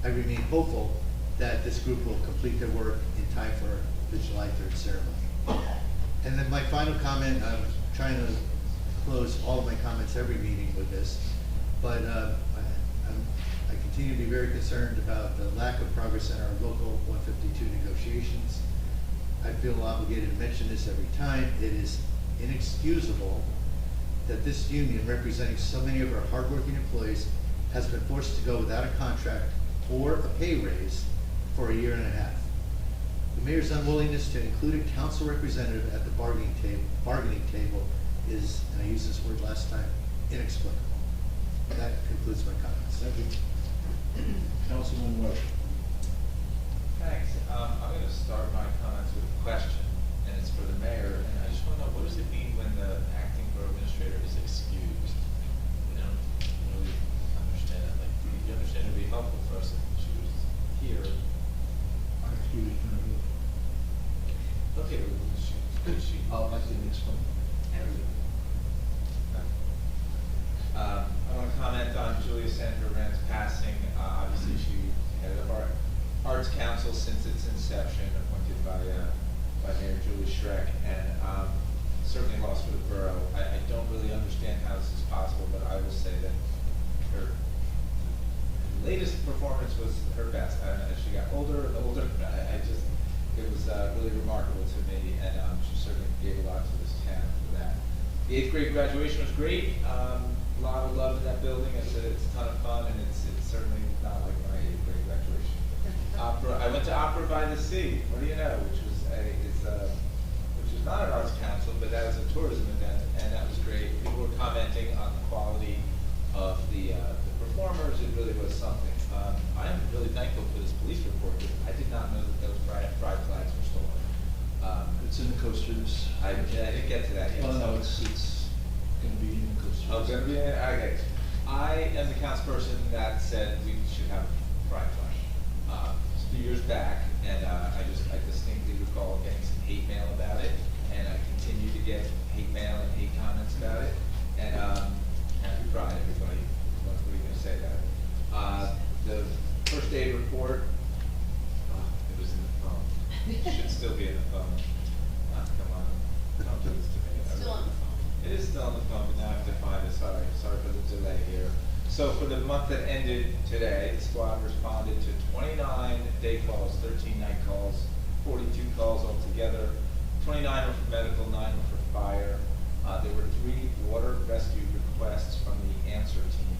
I remain hopeful that this group will complete their work in time for the July 3rd ceremony. And then my final comment, I'm trying to close all of my comments every meeting with this, but I continue to be very concerned about the lack of progress in our local 152 negotiations. I feel obligated to mention this every time. It is inexcusable that this union, representing so many of our hardworking employees, has been forced to go without a contract or a pay raise for a year and a half. The mayor's unwillingness to include a council representative at the bargaining table is, and I used this word last time, inexplicable. That concludes my comments. Thank you. Councilman Webb. Thanks. I'm going to start my comments with a question, and it's for the mayor. And I just want to know, what does it mean when the acting borough administrator is excused? I don't really understand that. Like, you understand it would be helpful for us if she was here. Excuse me. Okay, well, she. I didn't explain. I want to comment on Julia Sandra Rand's passing. Obviously, she headed up our Arts Council since its inception, appointed by Mayor Julie Schreck, and certainly a loss for the borough. I don't really understand how this is possible, but I will say that her latest performance was her best. As she got older and older, it was really remarkable to me, and she certainly gave a lot to this town for that. The 8th grade graduation was great. A lot of love in that building. It's a ton of fun, and it's certainly not like my 8th grade graduation. I went to Opera by the Sea. What do you know? Which was not an arts council, but that was a tourism event, and that was great. People were commenting on the quality of the performers. It really was something. I am really thankful for this police report. I did not know that those pride flags were stolen. It's in the coasters. I didn't get to that yet. Oh, no, it's going to be in the coasters. Oh, it's going to be in, okay. I am the councilperson that said we should have a pride flag. A few years back, and I distinctly recall getting some hate mail about it, and I continue to get hate mail and hate comments about it. And happy Pride, everybody. What are you going to say about it? The first aid report, it was in the phone. It should still be in the phone. Come on, don't do this to me. Still on the phone. It is still on the phone, but now I have to find it. Sorry for the delay here. So for the month that ended today, the squad responded to 29 day calls, 13 night calls, 42 calls altogether. 29 were for medical, 9 were for fire. There were 3 water rescue requests from the answer team.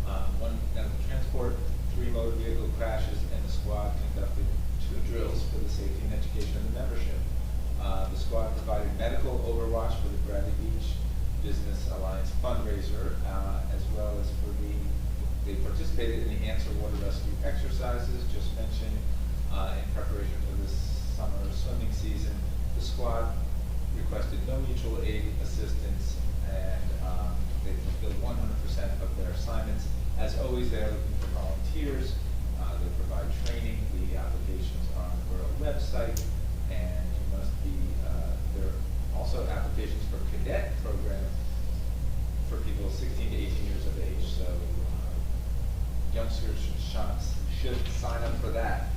1 medical transport, 3 motor vehicle crashes, and the squad conducted 2 drills for the safety and education of the membership. The squad provided medical overwatch for the Bradley Beach Business Alliance fundraiser, as well as they participated in the Answer Water Rescue exercises just mentioned in preparation for this summer swimming season. The squad requested no mutual aid assistance, and they fulfilled 100% of their assignments. As always, they are looking for volunteers. They provide training. The applications are on the borough website, and you must be, there are also applications for cadet program for people 16 to 18 years of age. So youngsters should sign up for that.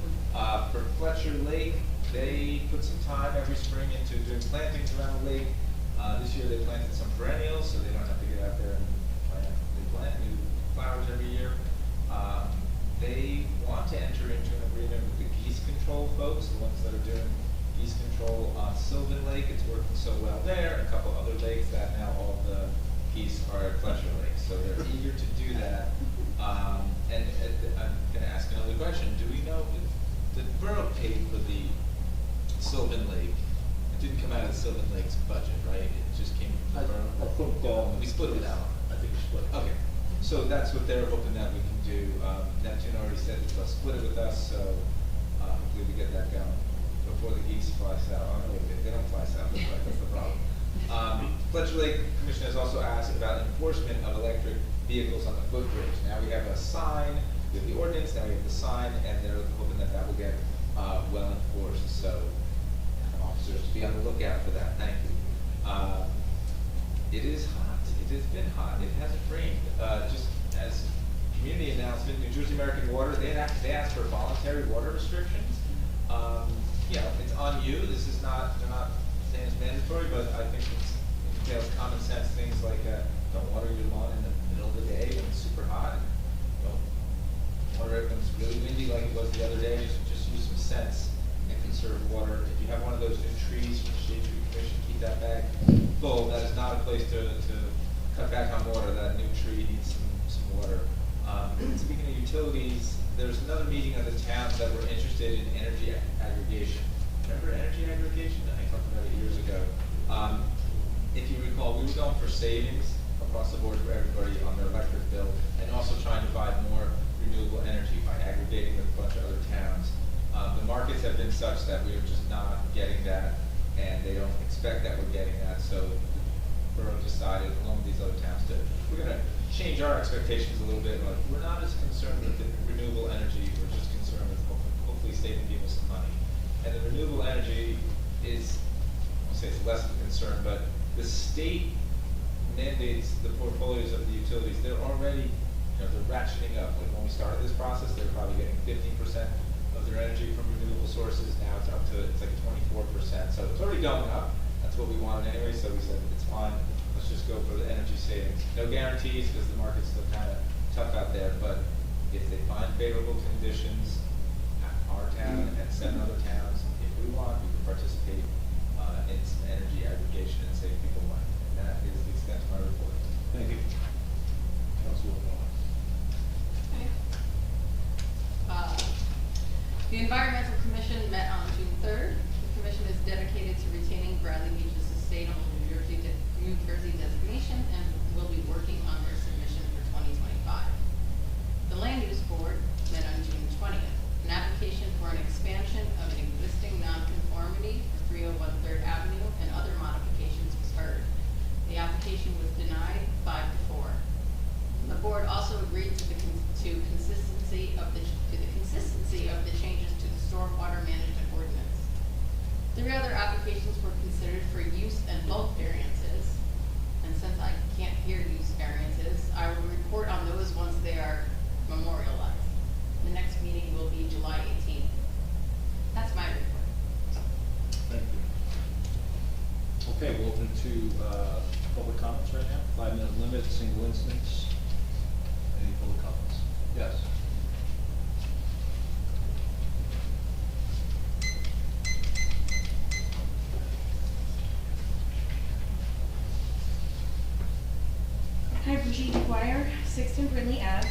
For Fletcher Lake, they put some time every spring into doing plantings around the lake. This year they planted some perennials, so they don't have to get out there and plant new flowers every year. They want to enter into an agreement with the geese control folks, the ones that are doing geese control on Sylvan Lake. It's working so well there, and a couple other lakes, that now all of the geese are at Fletcher Lake. So they're eager to do that. And I'm going to ask another question. Do we know if the borough paid for the Sylvan Lake and didn't come out of the Sylvan Lakes budget, right? It just came from the borough? I think, We split it with Allen. I think we split it. Okay, so that's what they're hoping that we can do. Neptune already said that they'll split it with us, so hopefully we get that going before the geese fly south. Oh, no, they don't fly south, that's the problem. Fletcher Lake Commission has also asked about enforcement of electric vehicles on the footbridge. Now we have a sign, we have the ordinance, now we have the sign, and they're hoping that that will get well enforced. So officers, be on the lookout for that. Thank you. It is hot. It has been hot. It hasn't rained. Just as community announcement, New Jersey American Water, they asked for voluntary water restrictions. You know, it's on you. This is not, they're not saying it's mandatory, but I think it entails common sense things like don't water your lawn in the middle of the day when it's super hot. And don't water it when it's really windy like it was the other day. Just use some sense and conserve water. If you have one of those new trees from the Shade Tree Commission, keep that bag full. That is not a place to cut back on water. That new tree needs some water. Speaking of utilities, there's another meeting of the towns that were interested in energy aggregation. Remember energy aggregation? I talked about it years ago. If you recall, we were going for savings across the board for everybody on their electric bill, and also trying to buy more renewable energy by aggregating with a bunch of other towns. The markets have been such that we are just not getting that, and they don't expect that we're getting that, so the borough decided, along with these other towns, we're going to change our expectations a little bit. Like, we're not as concerned with the renewable energy, we're just concerned with hopefully saving people some money. And the renewable energy is, I'll say it's less of a concern, but the state mandates the portfolios of the utilities. They're already, they're ratcheting up. Like when we started this process, they were probably getting 15% of their energy from renewable sources. Now it's up to, it's like 24%. So it's already going up. That's what we wanted anyway, so we said it's fine. Let's just go for the energy savings. No guarantees because the market's still kind of tough out there, but if they find favorable conditions at our town and seven other towns, if we want, we can participate in some energy aggregation and save people money. And that is the extent of my report. Thank you. Councilwoman Owens. The Environmental Commission met on June 3rd. The commission is dedicated to retaining Bradley Beach's sustainable New Jersey designation and will be working on their submission for 2025. The Land Use Board met on June 20th. An application for an expansion of an existing nonconformity for 301 3rd Avenue and other modifications was heard. The application was denied 5-4. The board also agreed to the consistency of the changes to the stormwater management ordinance. 3 other applications were considered for use and bulk variances, and since I can't hear use variances, I will report on those once they are memorialized. The next meeting will be July 18th. That's my report. Thank you. Okay, we'll open to public comments right now. 5-minute limit, single instance. Any public comments? Yes. Hi, Brigitte McGuire, 16 Brindley Ave.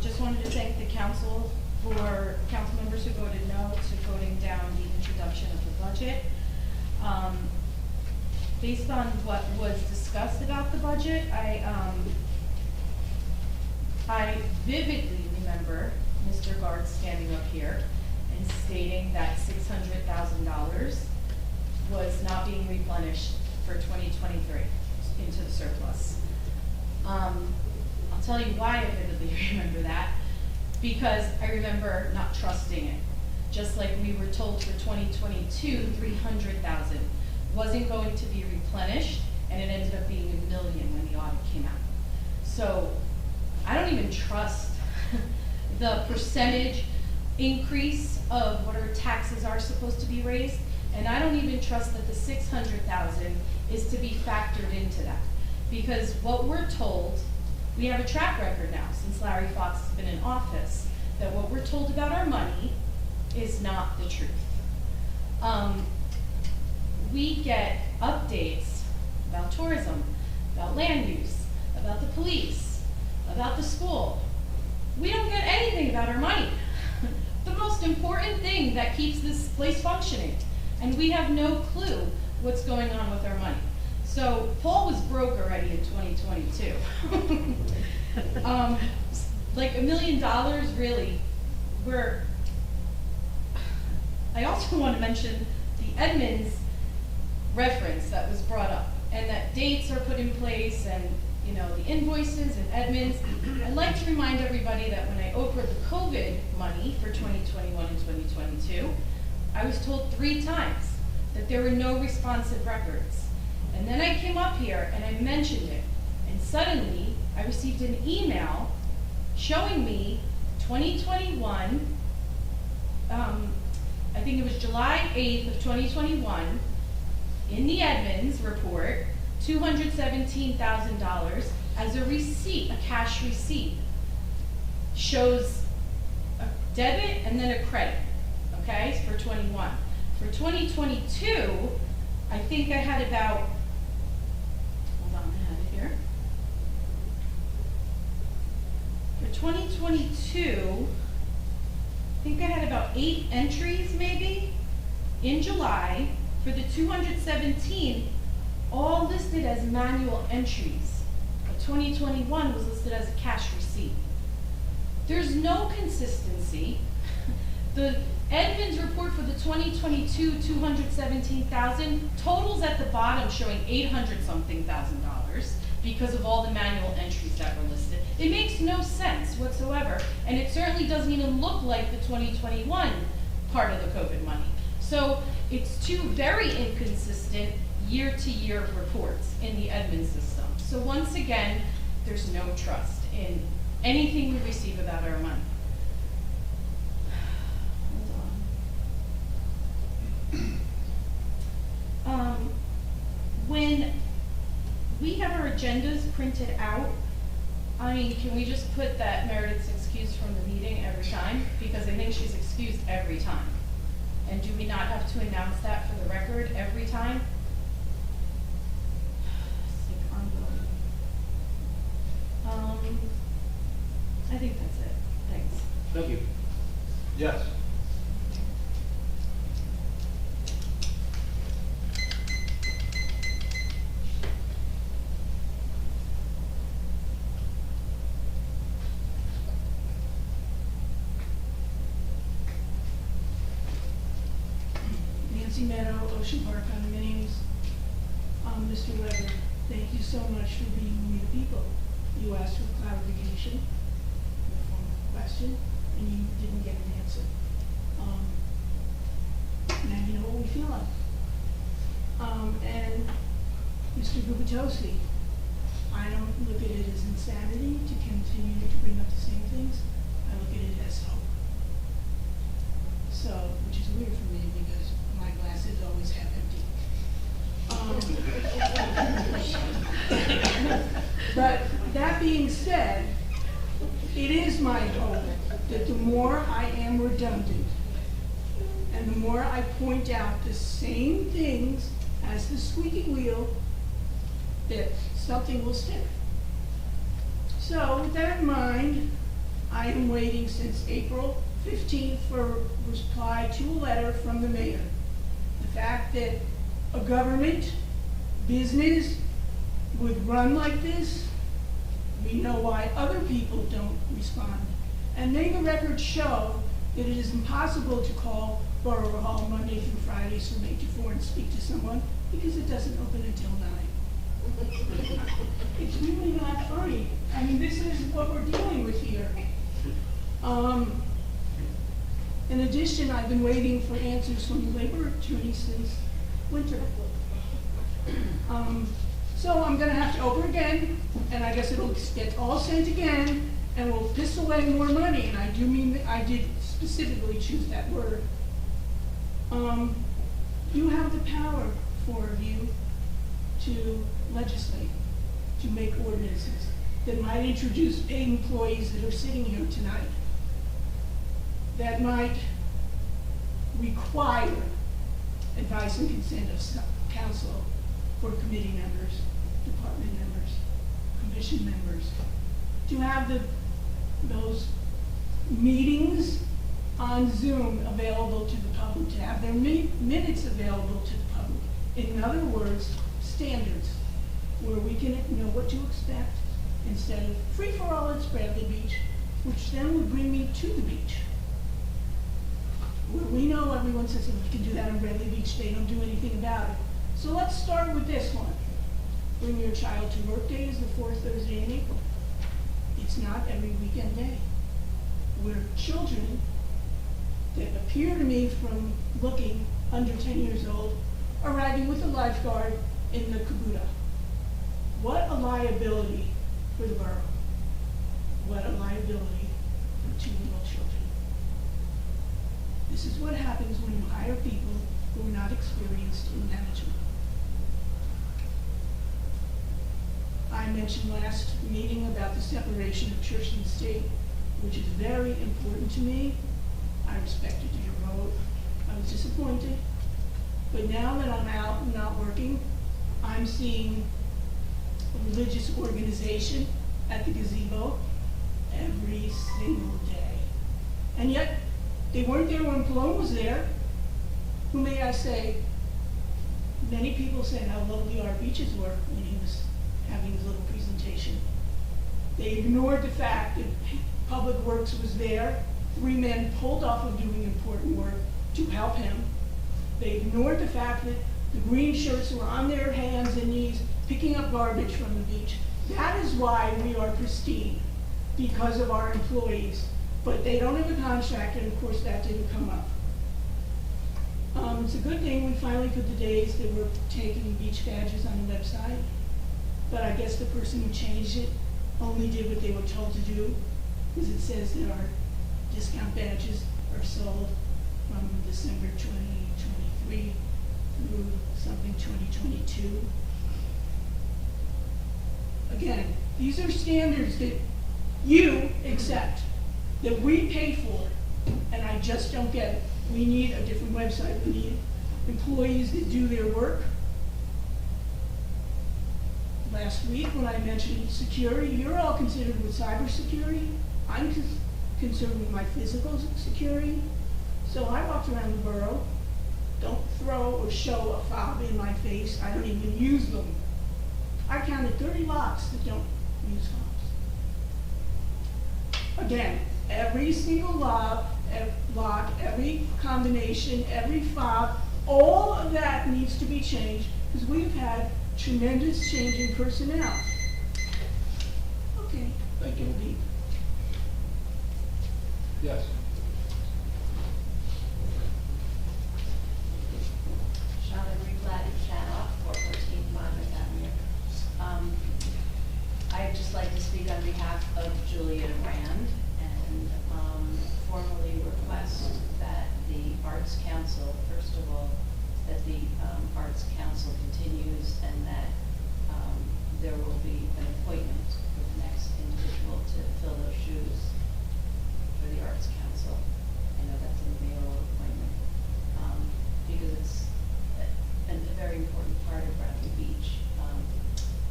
Just wanted to thank the council for council members who voted no to voting down the introduction of the budget. Based on what was discussed about the budget, I vividly remember Mr. Gard standing up here and stating that $600,000 was not being replenished for 2023 into the surplus. I'll tell you why I vividly remember that, because I remember not trusting it. Just like we were told for 2022, 300,000 wasn't going to be replenished, and it ended up being $1 million when the audit came out. So I don't even trust the percentage increase of what our taxes are supposed to be raised, and I don't even trust that the 600,000 is to be factored into that. Because what we're told, we have a track record now since Larry Fox has been in office, that what we're told about our money is not the truth. We get updates about tourism, about land use, about the police, about the school. We don't get anything about our money. The most important thing that keeps this place functioning. and we have no clue what's going on with our money. So Paul was broke already in 2022. Like $1 million, really. I also want to mention the Edmunds reference that was brought up, and that dates are put in place, and the invoices and Edmunds. I'd like to remind everybody that when I offered the COVID money for 2021 and 2022, I was told 3 times that there were no responsive records. And then I came up here and I mentioned it, and suddenly I received an email showing me 2021, I think it was July 8th of 2021, in the Edmunds report, $217,000 as a receipt, a cash receipt. Shows a debit and then a credit, okay, for 21. For 2022, I think I had about, hold on, I have it here. For 2022, I think I had about 8 entries maybe in July for the 217, all listed as manual entries. But 2021 was listed as a cash receipt. There's no consistency. The Edmunds report for the 2022 $217,000 totals at the bottom showing $800-something thousand because of all the manual entries that were listed. It makes no sense whatsoever, and it certainly doesn't even look like the 2021 part of the COVID money. So it's 2 very inconsistent year-to-year reports in the Edmunds system. So once again, there's no trust in anything we receive about our money. When we have our agendas printed out, I mean, can we just put that Meredith's excused from the meeting every time? Because I think she's excused every time. And do we not have to announce that for the record every time? I think that's it. Thanks. Thank you. Yes. Nancy Meadow, Ocean Park condominiums. Mr. Weber, thank you so much for being We the People. You asked for clarification, your formal question, and you didn't get an answer. Now you know what we feel like. And Mr. Gubitowski, I don't look at it as insanity to continue to bring up the same things. I look at it as hope. So, which is weird for me because my glass is always half empty. But that being said, it is my hope that the more I am redundant and the more I point out the same things as the squeaky wheel, that something will stick. So with that in mind, I am waiting since April 15th for a reply to a letter from the mayor. The fact that a government business would run like this, we know why other people don't respond. And may the record show that it is impossible to call Borough Hall Monday through Fridays from 8 to 4 and speak to someone because it doesn't open until 9. It's really not funny. I mean, this is what we're dealing with here. In addition, I've been waiting for answers from the labor attorney since winter. So I'm gonna have to open again, and I guess it'll get all sent again, and we'll piss away more money, and I do mean that I did specifically choose that word. You have the power, 4 of you, to legislate, to make ordinances that might introduce paid employees that are sitting here tonight, that might require advice and consent of council for committee members, department members, commission members, to have those meetings on Zoom available to the public, to have their minutes available to the public. In other words, standards, where we can know what to expect instead of free-for-all at Bradley Beach, which then would bring me to the beach. Where we know everyone says that we can do that on Bradley Beach, they don't do anything about it. So let's start with this one. Bring your child to work day is the fourth Thursday in April. It's not every weekend day. Where children that appear to me from looking under 10 years old are riding with a lifeguard in the Kabuta. What a liability for the borough. What a liability for 2 little children. This is what happens when you hire people who are not experienced in management. I mentioned last meeting about the separation of church and state, which is very important to me. I respected your vote. I was disappointed. But now that I'm out and not working, I'm seeing a religious organization at the gazebo every single day. And yet, they weren't there when Palone was there. Who, may I say, many people said how lovely our beaches were when he was having his little presentation. They ignored the fact that Public Works was there. 3 men pulled off of doing important work to help him. They ignored the fact that the green shirts were on their hands and knees picking up garbage from the beach. That is why we are pristine, because of our employees. But they don't have a contract, and of course that didn't come up. It's a good thing we finally put the days that we're taking beach badges on the website. But I guess the person who changed it only did what they were told to do, because it says that our discount badges are sold from December 2023 through something 2022. Again, these are standards that you accept, that we pay for, and I just don't get it. We need a different website. We need employees that do their work. Last week when I mentioned security, you're all concerned with cybersecurity. I'm concerned with my physical security. So I walked around the borough. Don't throw or show a fob in my face. I don't even use them. I counted 30 locks that don't use fobs. Again, every single lock, every combination, every fob, all of that needs to be changed because we've had tremendous change in personnel. Okay. Thank you. Yes. Charlotte Replat, Channel 414 Monmouth Avenue. I'd just like to speak on behalf of Julia Rand and formally request that the Arts Council, first of all, that the Arts Council continues and that there will be an appointment for the next individual to fill those shoes for the Arts Council. I know that's a mayoral appointment because it's a very important part of Bradley Beach.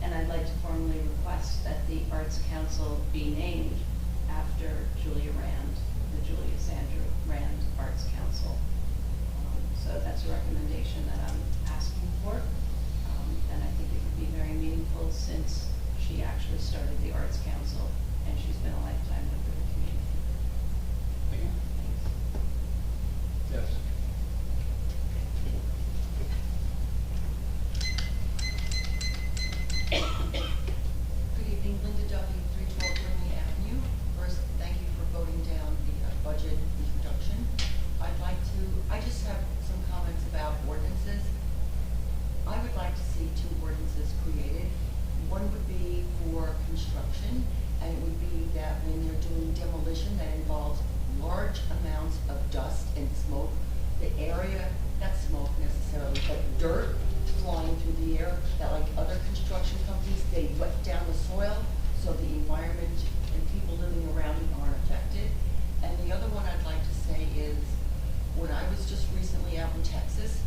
And I'd like to formally request that the Arts Council be named after Julia Rand, the Julia Sandra Rand Arts Council. So that's a recommendation that I'm asking for. And I think it would be very meaningful since she actually started the Arts Council and she's been a lifetime member of the community. Thank you. Yes. Good evening, Linda Duffy, 312 Gurney Avenue. First, thank you for voting down the budget introduction. I just have some comments about ordinances. I would like to see 2 ordinances created. One would be for construction, and it would be that when you're doing demolition that involves large amounts of dust and smoke, the area, not smoke necessarily, but dirt flying through the air, that like other construction companies, they wet down the soil so the environment and people living around it aren't affected. And the other one I'd like to say is, when I was just recently out in Texas,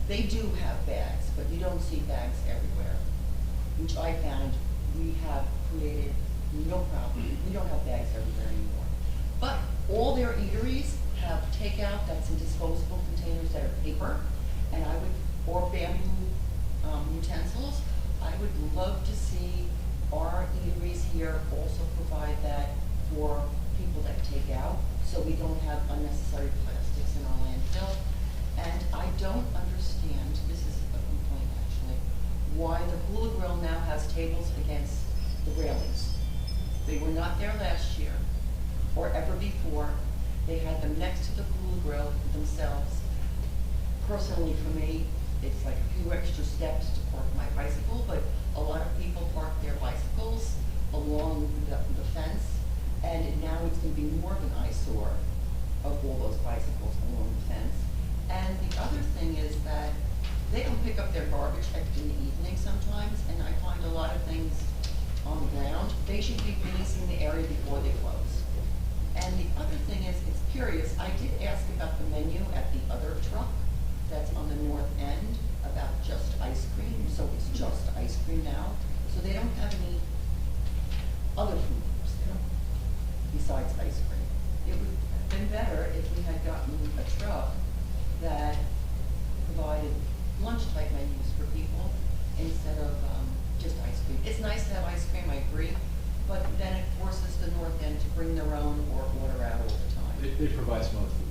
they do have bags, but you don't see bags everywhere, which I found we have created no problem. We don't have bags everywhere anymore. But all their eateries have takeout that's in disposable containers that are paper, and I would, or bamboo utensils. I would love to see our eateries here also provide that for people that take out, so we don't have unnecessary plastics in our landfill. And I don't understand, this is a complaint actually, why the Hula Grill now has tables against the railings. They were not there last year or ever before. They had them next to the Hula Grill themselves. Personally, for me, it's like a few extra steps to park my bicycle, but a lot of people park their bicycles along the fence, and now it's gonna be more of an eyesore of all those bicycles along the fence. And the other thing is that they don't pick up their garbage in the evening sometimes, and I find a lot of things on the ground. They should be releasing the area before they close. And the other thing is, it's curious, I did ask about the menu at the other truck that's on the north end about just ice cream, so it's just ice cream now. So they don't have any other food besides ice cream. It would have been better if we had gotten a truck that provided lunch-type menus for people instead of just ice cream. It's nice to have ice cream, I agree, but then it forces the north end to bring their own or order out all the time. They provide some other food.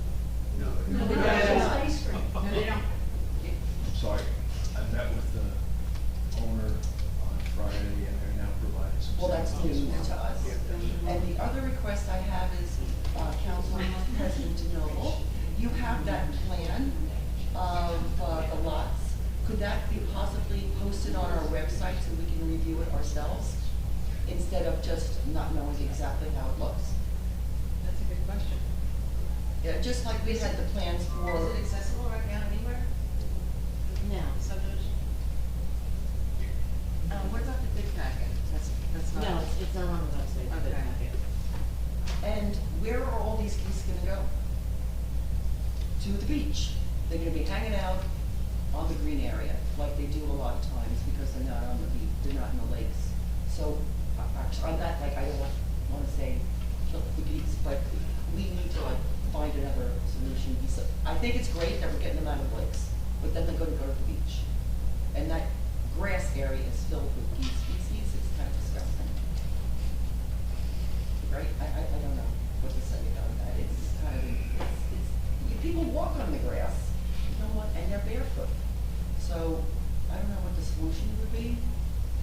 No, they don't. Just ice cream. No, they don't. I'm sorry, I met with the owner on Friday, and they're now providing some. Well, that's salads. news to us. And the other request I have is, Councilman President DeNoble, you have that plan of the lots. Could that be possibly posted on our website so we can review it ourselves, instead of just not knowing exactly how it looks? That's a good question. Yeah, just like we had the plans for. Is it accessible right now anywhere? No. Subdivision? What about the big packet? That's not. No, it's not on the website. the Okay. packet. And where are all these geese gonna go? To the beach. They're gonna be hanging out on the green area, like they do a lot of times, because they're not on the beach, they're not in the lakes. So, actually, I'm not, like, I don't wanna say kill the geese, but we need to, like, find another solution. I think it's great that we're getting them out of lakes, but then they're gonna go to the beach. And that grass area is filled with geese species, it's kind of disgusting. Right? I don't know what to say about that. It's kind of, people walk on the grass, you know what, and they're barefoot. So, I don't know what the solution would be,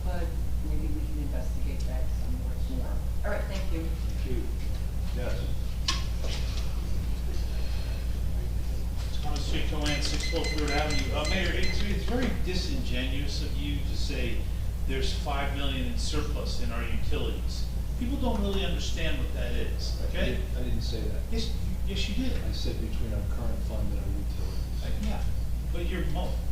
but maybe we can investigate that some more. All right, thank you. Thank you. Yes. Thomas Street, Joanne, 612 Avenue. Mayor, it's very disingenuous of you to say there's $5 million in surplus in our utilities. People don't really understand what that is, okay? I didn't say that. Yes, you did. I said between our current fund and our utilities. Yeah, but you're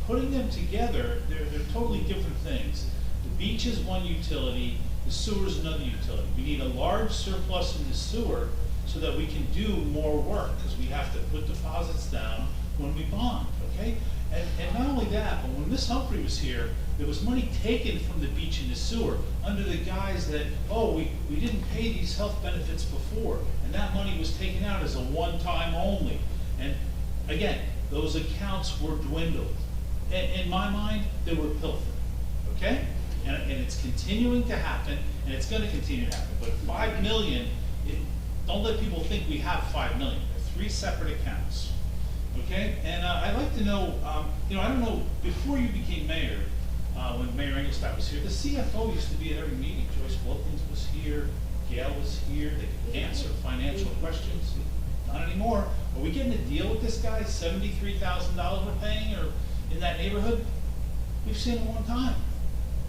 putting them together, they're totally different things. The beach is one utility, the sewer is another utility. We need a large surplus in the sewer so that we can do more work, because we have to put deposits down when we bond, okay? And not only that, but when Miss Humphrey was here, there was money taken from the beach and the sewer under the guise that, oh, we didn't pay these health benefits before, and that money was taken out as a one-time only. And again, those accounts were dwindled. In my mind, they were pilfered, okay? And it's continuing to happen, and it's gonna continue to happen. But 5 million, don't let people think we have 5 million. They're 3 separate accounts, okay? And I'd like to know, I don't know, before you became mayor, when Mayor Engelstad was here, the CFO used to be at every meeting. Joyce Wilkins was here, Gail was here, they could answer financial questions. Not anymore. Are we getting a deal with this guy, $73,000 we're paying, or in that neighborhood? We've seen him one time.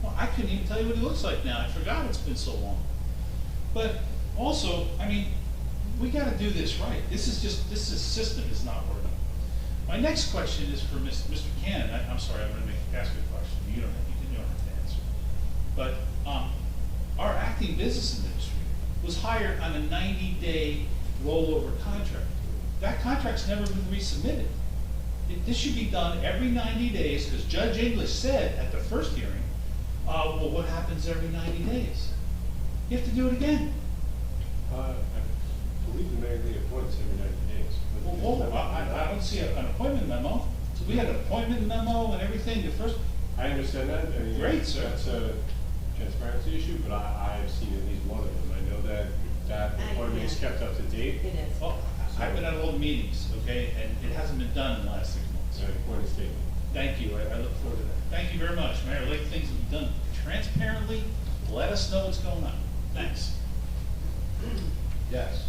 Well, I couldn't even tell you what he looks like now. I forgot, it's been so long. But also, I mean, we gotta do this right. This system is not working. My next question is for Mr. Cannon. I'm sorry, I'm gonna ask you a question. You don't have to answer. But our acting business administrator was hired on a 90-day rollover contract. That contract's never been resubmitted. This should be done every 90 days, because Judge English said at the first hearing, well, what happens every 90 days? You have to do it again. I believe the mayor reappoints every 90 days. Well, don't see an appointment memo. So we had an appointment memo and everything, the first, I understand that. I mean, Great, sir. That's a transparency issue, but I have seen at least one of them. I know that appointment is kept up to date. It is. well, I've been at all the meetings, okay, and it hasn't been done in the last 6 months. Point of statement. Thank you, I look forward to that. Thank you very much, Mayor, I like things to be done transparently, let us know what's going on. Thanks. Yes.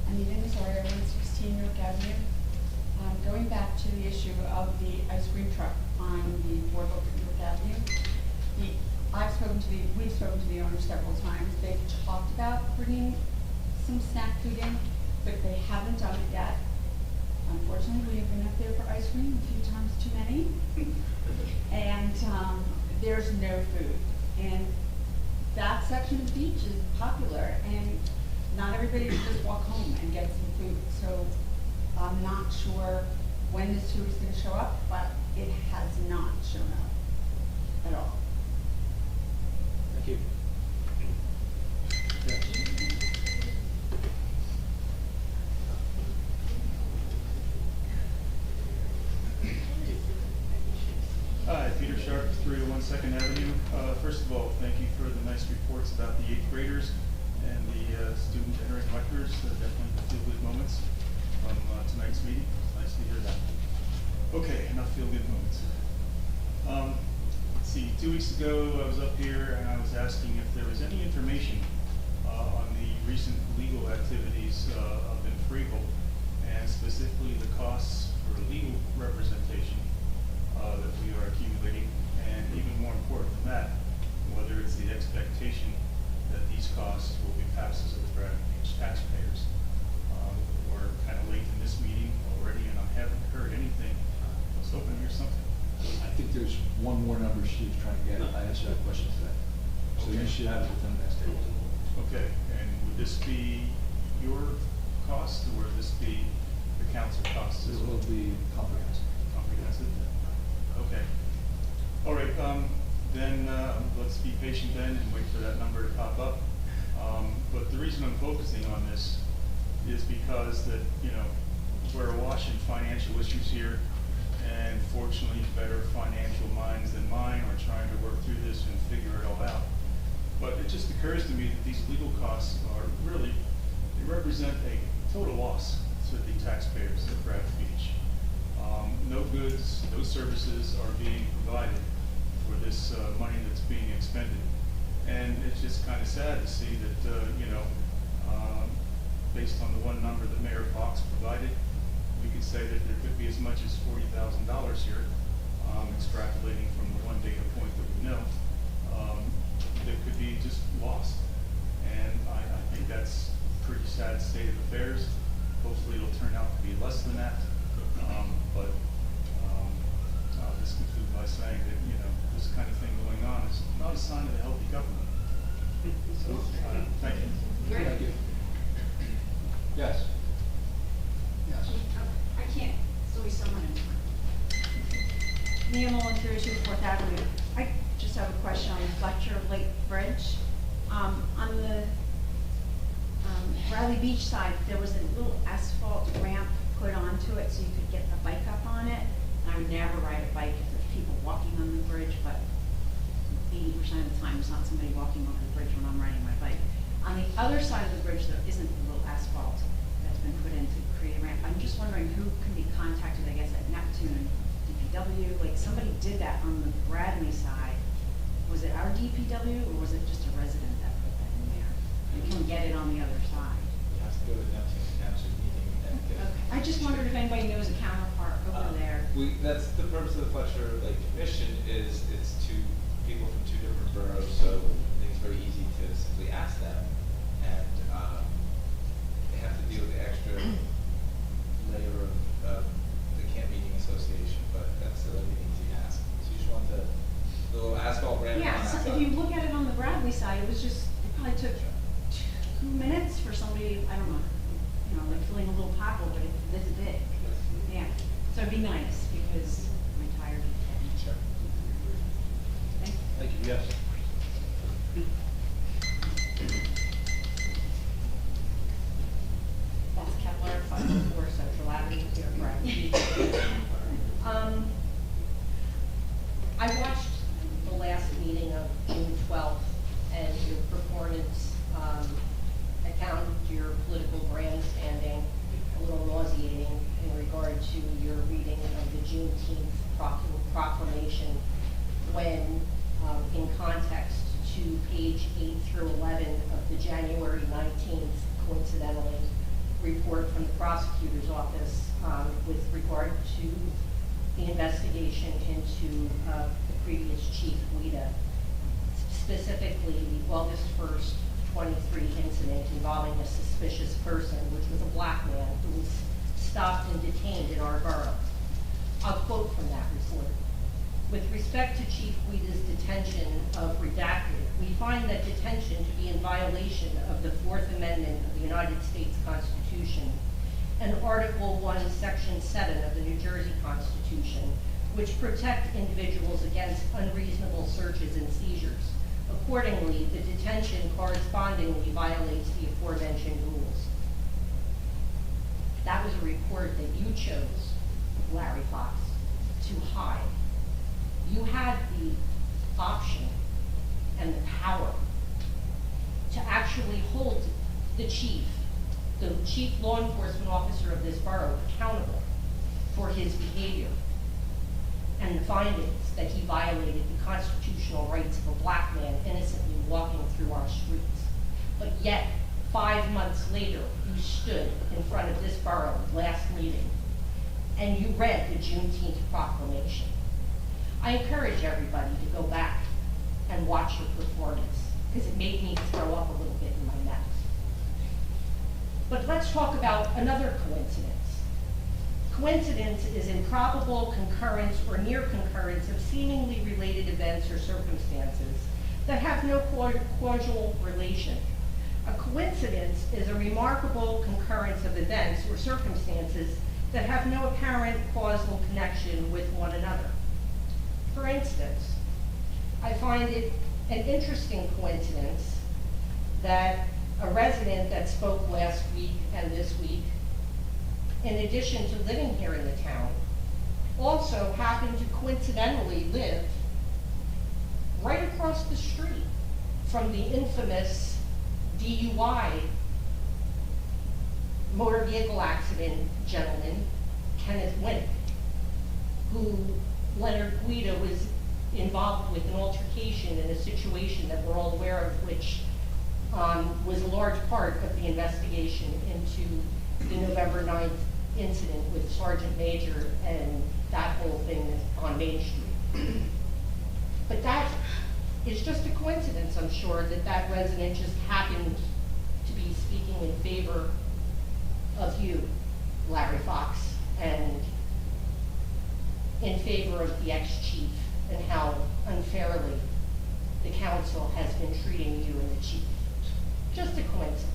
Anita Nazario, 116 York Avenue. Going back to the issue of the ice cream truck on the boardwalk at York Avenue, we've spoken to the owner several times. They've talked about bringing some snack food in, but they haven't done it yet. Unfortunately, we've been up there for ice cream a few times too many, and there's no food. And that section of the beach is popular, and not everybody can just walk home and get some food. So I'm not sure when this food is going to show up, but it has not shown up at all. Thank you. Yes. Hi, Peter Sharp, 301 Second Avenue. First of all, thank you for the nice reports about the 8th graders and the student-generated records. Definitely feel-good moments from tonight's meeting. It's nice to hear that. Okay, enough feel-good moments. Let's see, 2 weeks ago I was up here and I was asking if there was any information on the recent legal activities up in Freehold, and specifically the costs for legal representation that we are accumulating, and even more important than that, whether it's the expectation that these costs will be passed to the Bradley Beach taxpayers. We're kind of late in this meeting already, and I haven't heard anything. I was hoping to hear something. I think there's one more number she was trying to get. I answered that question today. So you Okay. should have it within the next day. Okay, and would this be your cost, or would this be the council cost This as well? will be comprehensive. Comprehensive? Okay. All right, then let's be patient then and wait for that number to pop up. But the reason I'm focusing on this is because that, you know, we're awash in financial issues here, and fortunately, better financial minds than mine are trying to work through this and figure it all out. But it just occurs to me that these legal costs are really, they represent a total loss to the taxpayers of Bradley Beach. No goods, no services are being provided for this money that's being expended. And it's just kind of sad to see that, you know, based on the one number that Mayor Fox provided, we could say that there could be as much as $40,000 here, extrapolating from the one data point that we know, that could be just lost. And I think that's a pretty sad state of affairs. Hopefully it'll turn out to be less than that. But I'll just conclude by saying that, you know, this kind of thing going on is not a sign of a healthy government. So, thank you. Thank you. Yes. Yes. I can't, it's always someone in front. Mia Mullen, 302 4th Avenue. I just have a question on the Fletcher Lake Bridge. On the Bradley Beach side, there was a little asphalt ramp put onto it so you could get a bike up on it. And I would never ride a bike if there's people walking on the bridge, but 80% of the time it's not somebody walking over the bridge when I'm riding my bike. On the other side of the bridge, there isn't a little asphalt that's been put in to create a ramp. I'm just wondering who can be contacted, I guess, at Neptune, DPW, like somebody did that on the Bradley side. Was it our DPW or was it just a resident that put that in there? And can get it on the other side? You have to go to the Neptune Township meeting and get it. Okay. I just wondered if anybody knows a counterpart over there. That's the purpose of the Fletcher Lake Commission, is it's two people from two different boroughs, so I think it's very easy to simply ask them. And they have to deal with the extra layer of the Camp Meeting Association, but that's the only thing to ask. So you just want the little asphalt ramp on Yeah, that so side. if you look at it on the Bradley side, it was just, it probably took 2 minutes for somebody, I don't know, you know, like filling a little pothole, but it's this big. Yeah, so it'd be nice because I'm tired of it. Sure. Thank you. Thank you. Yes. page 8 through 11 of the January 19th, coincidentally, report from the prosecutor's office with regard to the investigation into the previous chief, Guida, specifically the August 1st, 23 incident involving a suspicious person, which was a black man who was stopped and detained in our borough. I'll quote from that report. With respect to Chief Guida's detention of redacted, we find that detention to be in violation of the Fourth Amendment of the United States Constitution and Article 1, Section 7 of the New Jersey Constitution, which protect individuals against unreasonable searches and seizures. Accordingly, the detention correspondingly violates the aforementioned rules. That was a report that you chose, Larry Fox, to hide. You had the option and the power to actually hold the chief law enforcement officer of this borough, accountable for his behavior and the findings that he violated the constitutional rights of a black man innocently walking through our streets. But yet, 5 months later, you stood in front of this borough last meeting and you read the Juneteenth proclamation. I encourage everybody to go back and watch your performance because it made me throw up a little bit in my mouth. But let's talk about another coincidence. Coincidence is improbable concurrence or near concurrence of seemingly related events or circumstances that have no causal relation. A coincidence is a remarkable concurrence of events or circumstances that have no apparent causal connection with one another. For instance, I find it an interesting coincidence that a resident that spoke last week and this week, in addition to living here in the town, also happened to coincidentally live right across the street from the infamous DUI motor vehicle accident gentleman, Kenneth Winnick, who Leonard Guida was involved with an altercation in a situation that we're all aware of, which was a large part of the investigation into the November 9th incident with Sergeant Major and that whole thing on Main Street. But that is just a coincidence, I'm sure, that that resident just happened to be speaking in favor of you, Larry Fox, and in favor of the ex-chief and how unfairly the council has been treating you and the chief. Just a coincidence.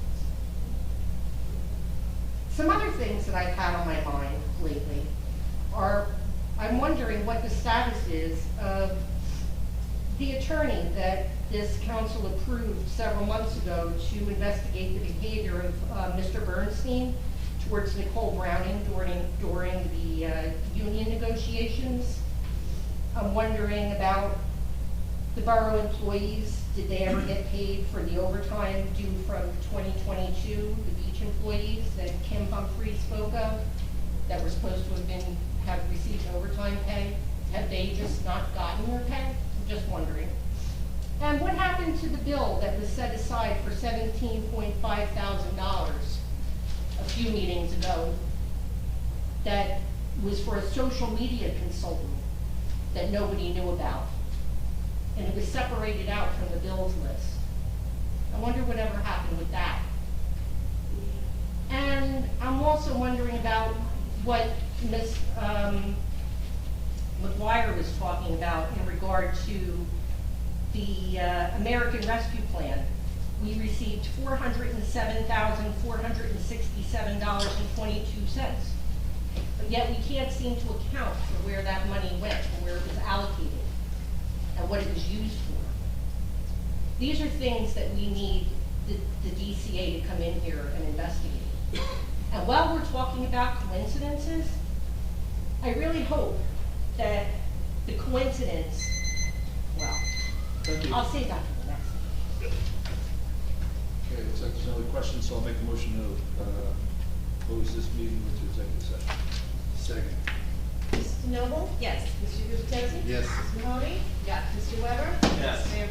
Some other things that I've had on my mind lately are, I'm wondering what the status is of the attorney that this council approved several months ago to investigate the behavior of Mr. Bernstein towards Nicole Browning during the union negotiations. I'm wondering about the borough employees. Did they ever get paid for the overtime due from 2022, the beach employees that Kim Humphrey spoke of, that were supposed to have received overtime pay? Have they just not gotten their pay? I'm just wondering. And what happened to the bill that was set aside for $17.5 thousand a few meetings ago that was for a social media consultant that nobody knew about? And it was separated out from the bills list. I wonder whatever happened with that. And I'm also wondering about what Ms. McGuire was talking about in regard to the American Rescue Plan. We received $407,467.22. But yet we can't seem to account for where that money went, or where it was allocated, and what it was used for. These are things that we need the DCA to come in here and investigate. And while we're talking about coincidences, I really hope that the coincidence, well, I'll save that for the next one. Okay, looks like there's no other questions, so I'll make a motion to close this meeting into executive session. Second. Mrs. Noble? Yes. Mr. Gubatesi? Yes. Ms. Mahoney? Yes. Mr. Weber? Yes. Mayor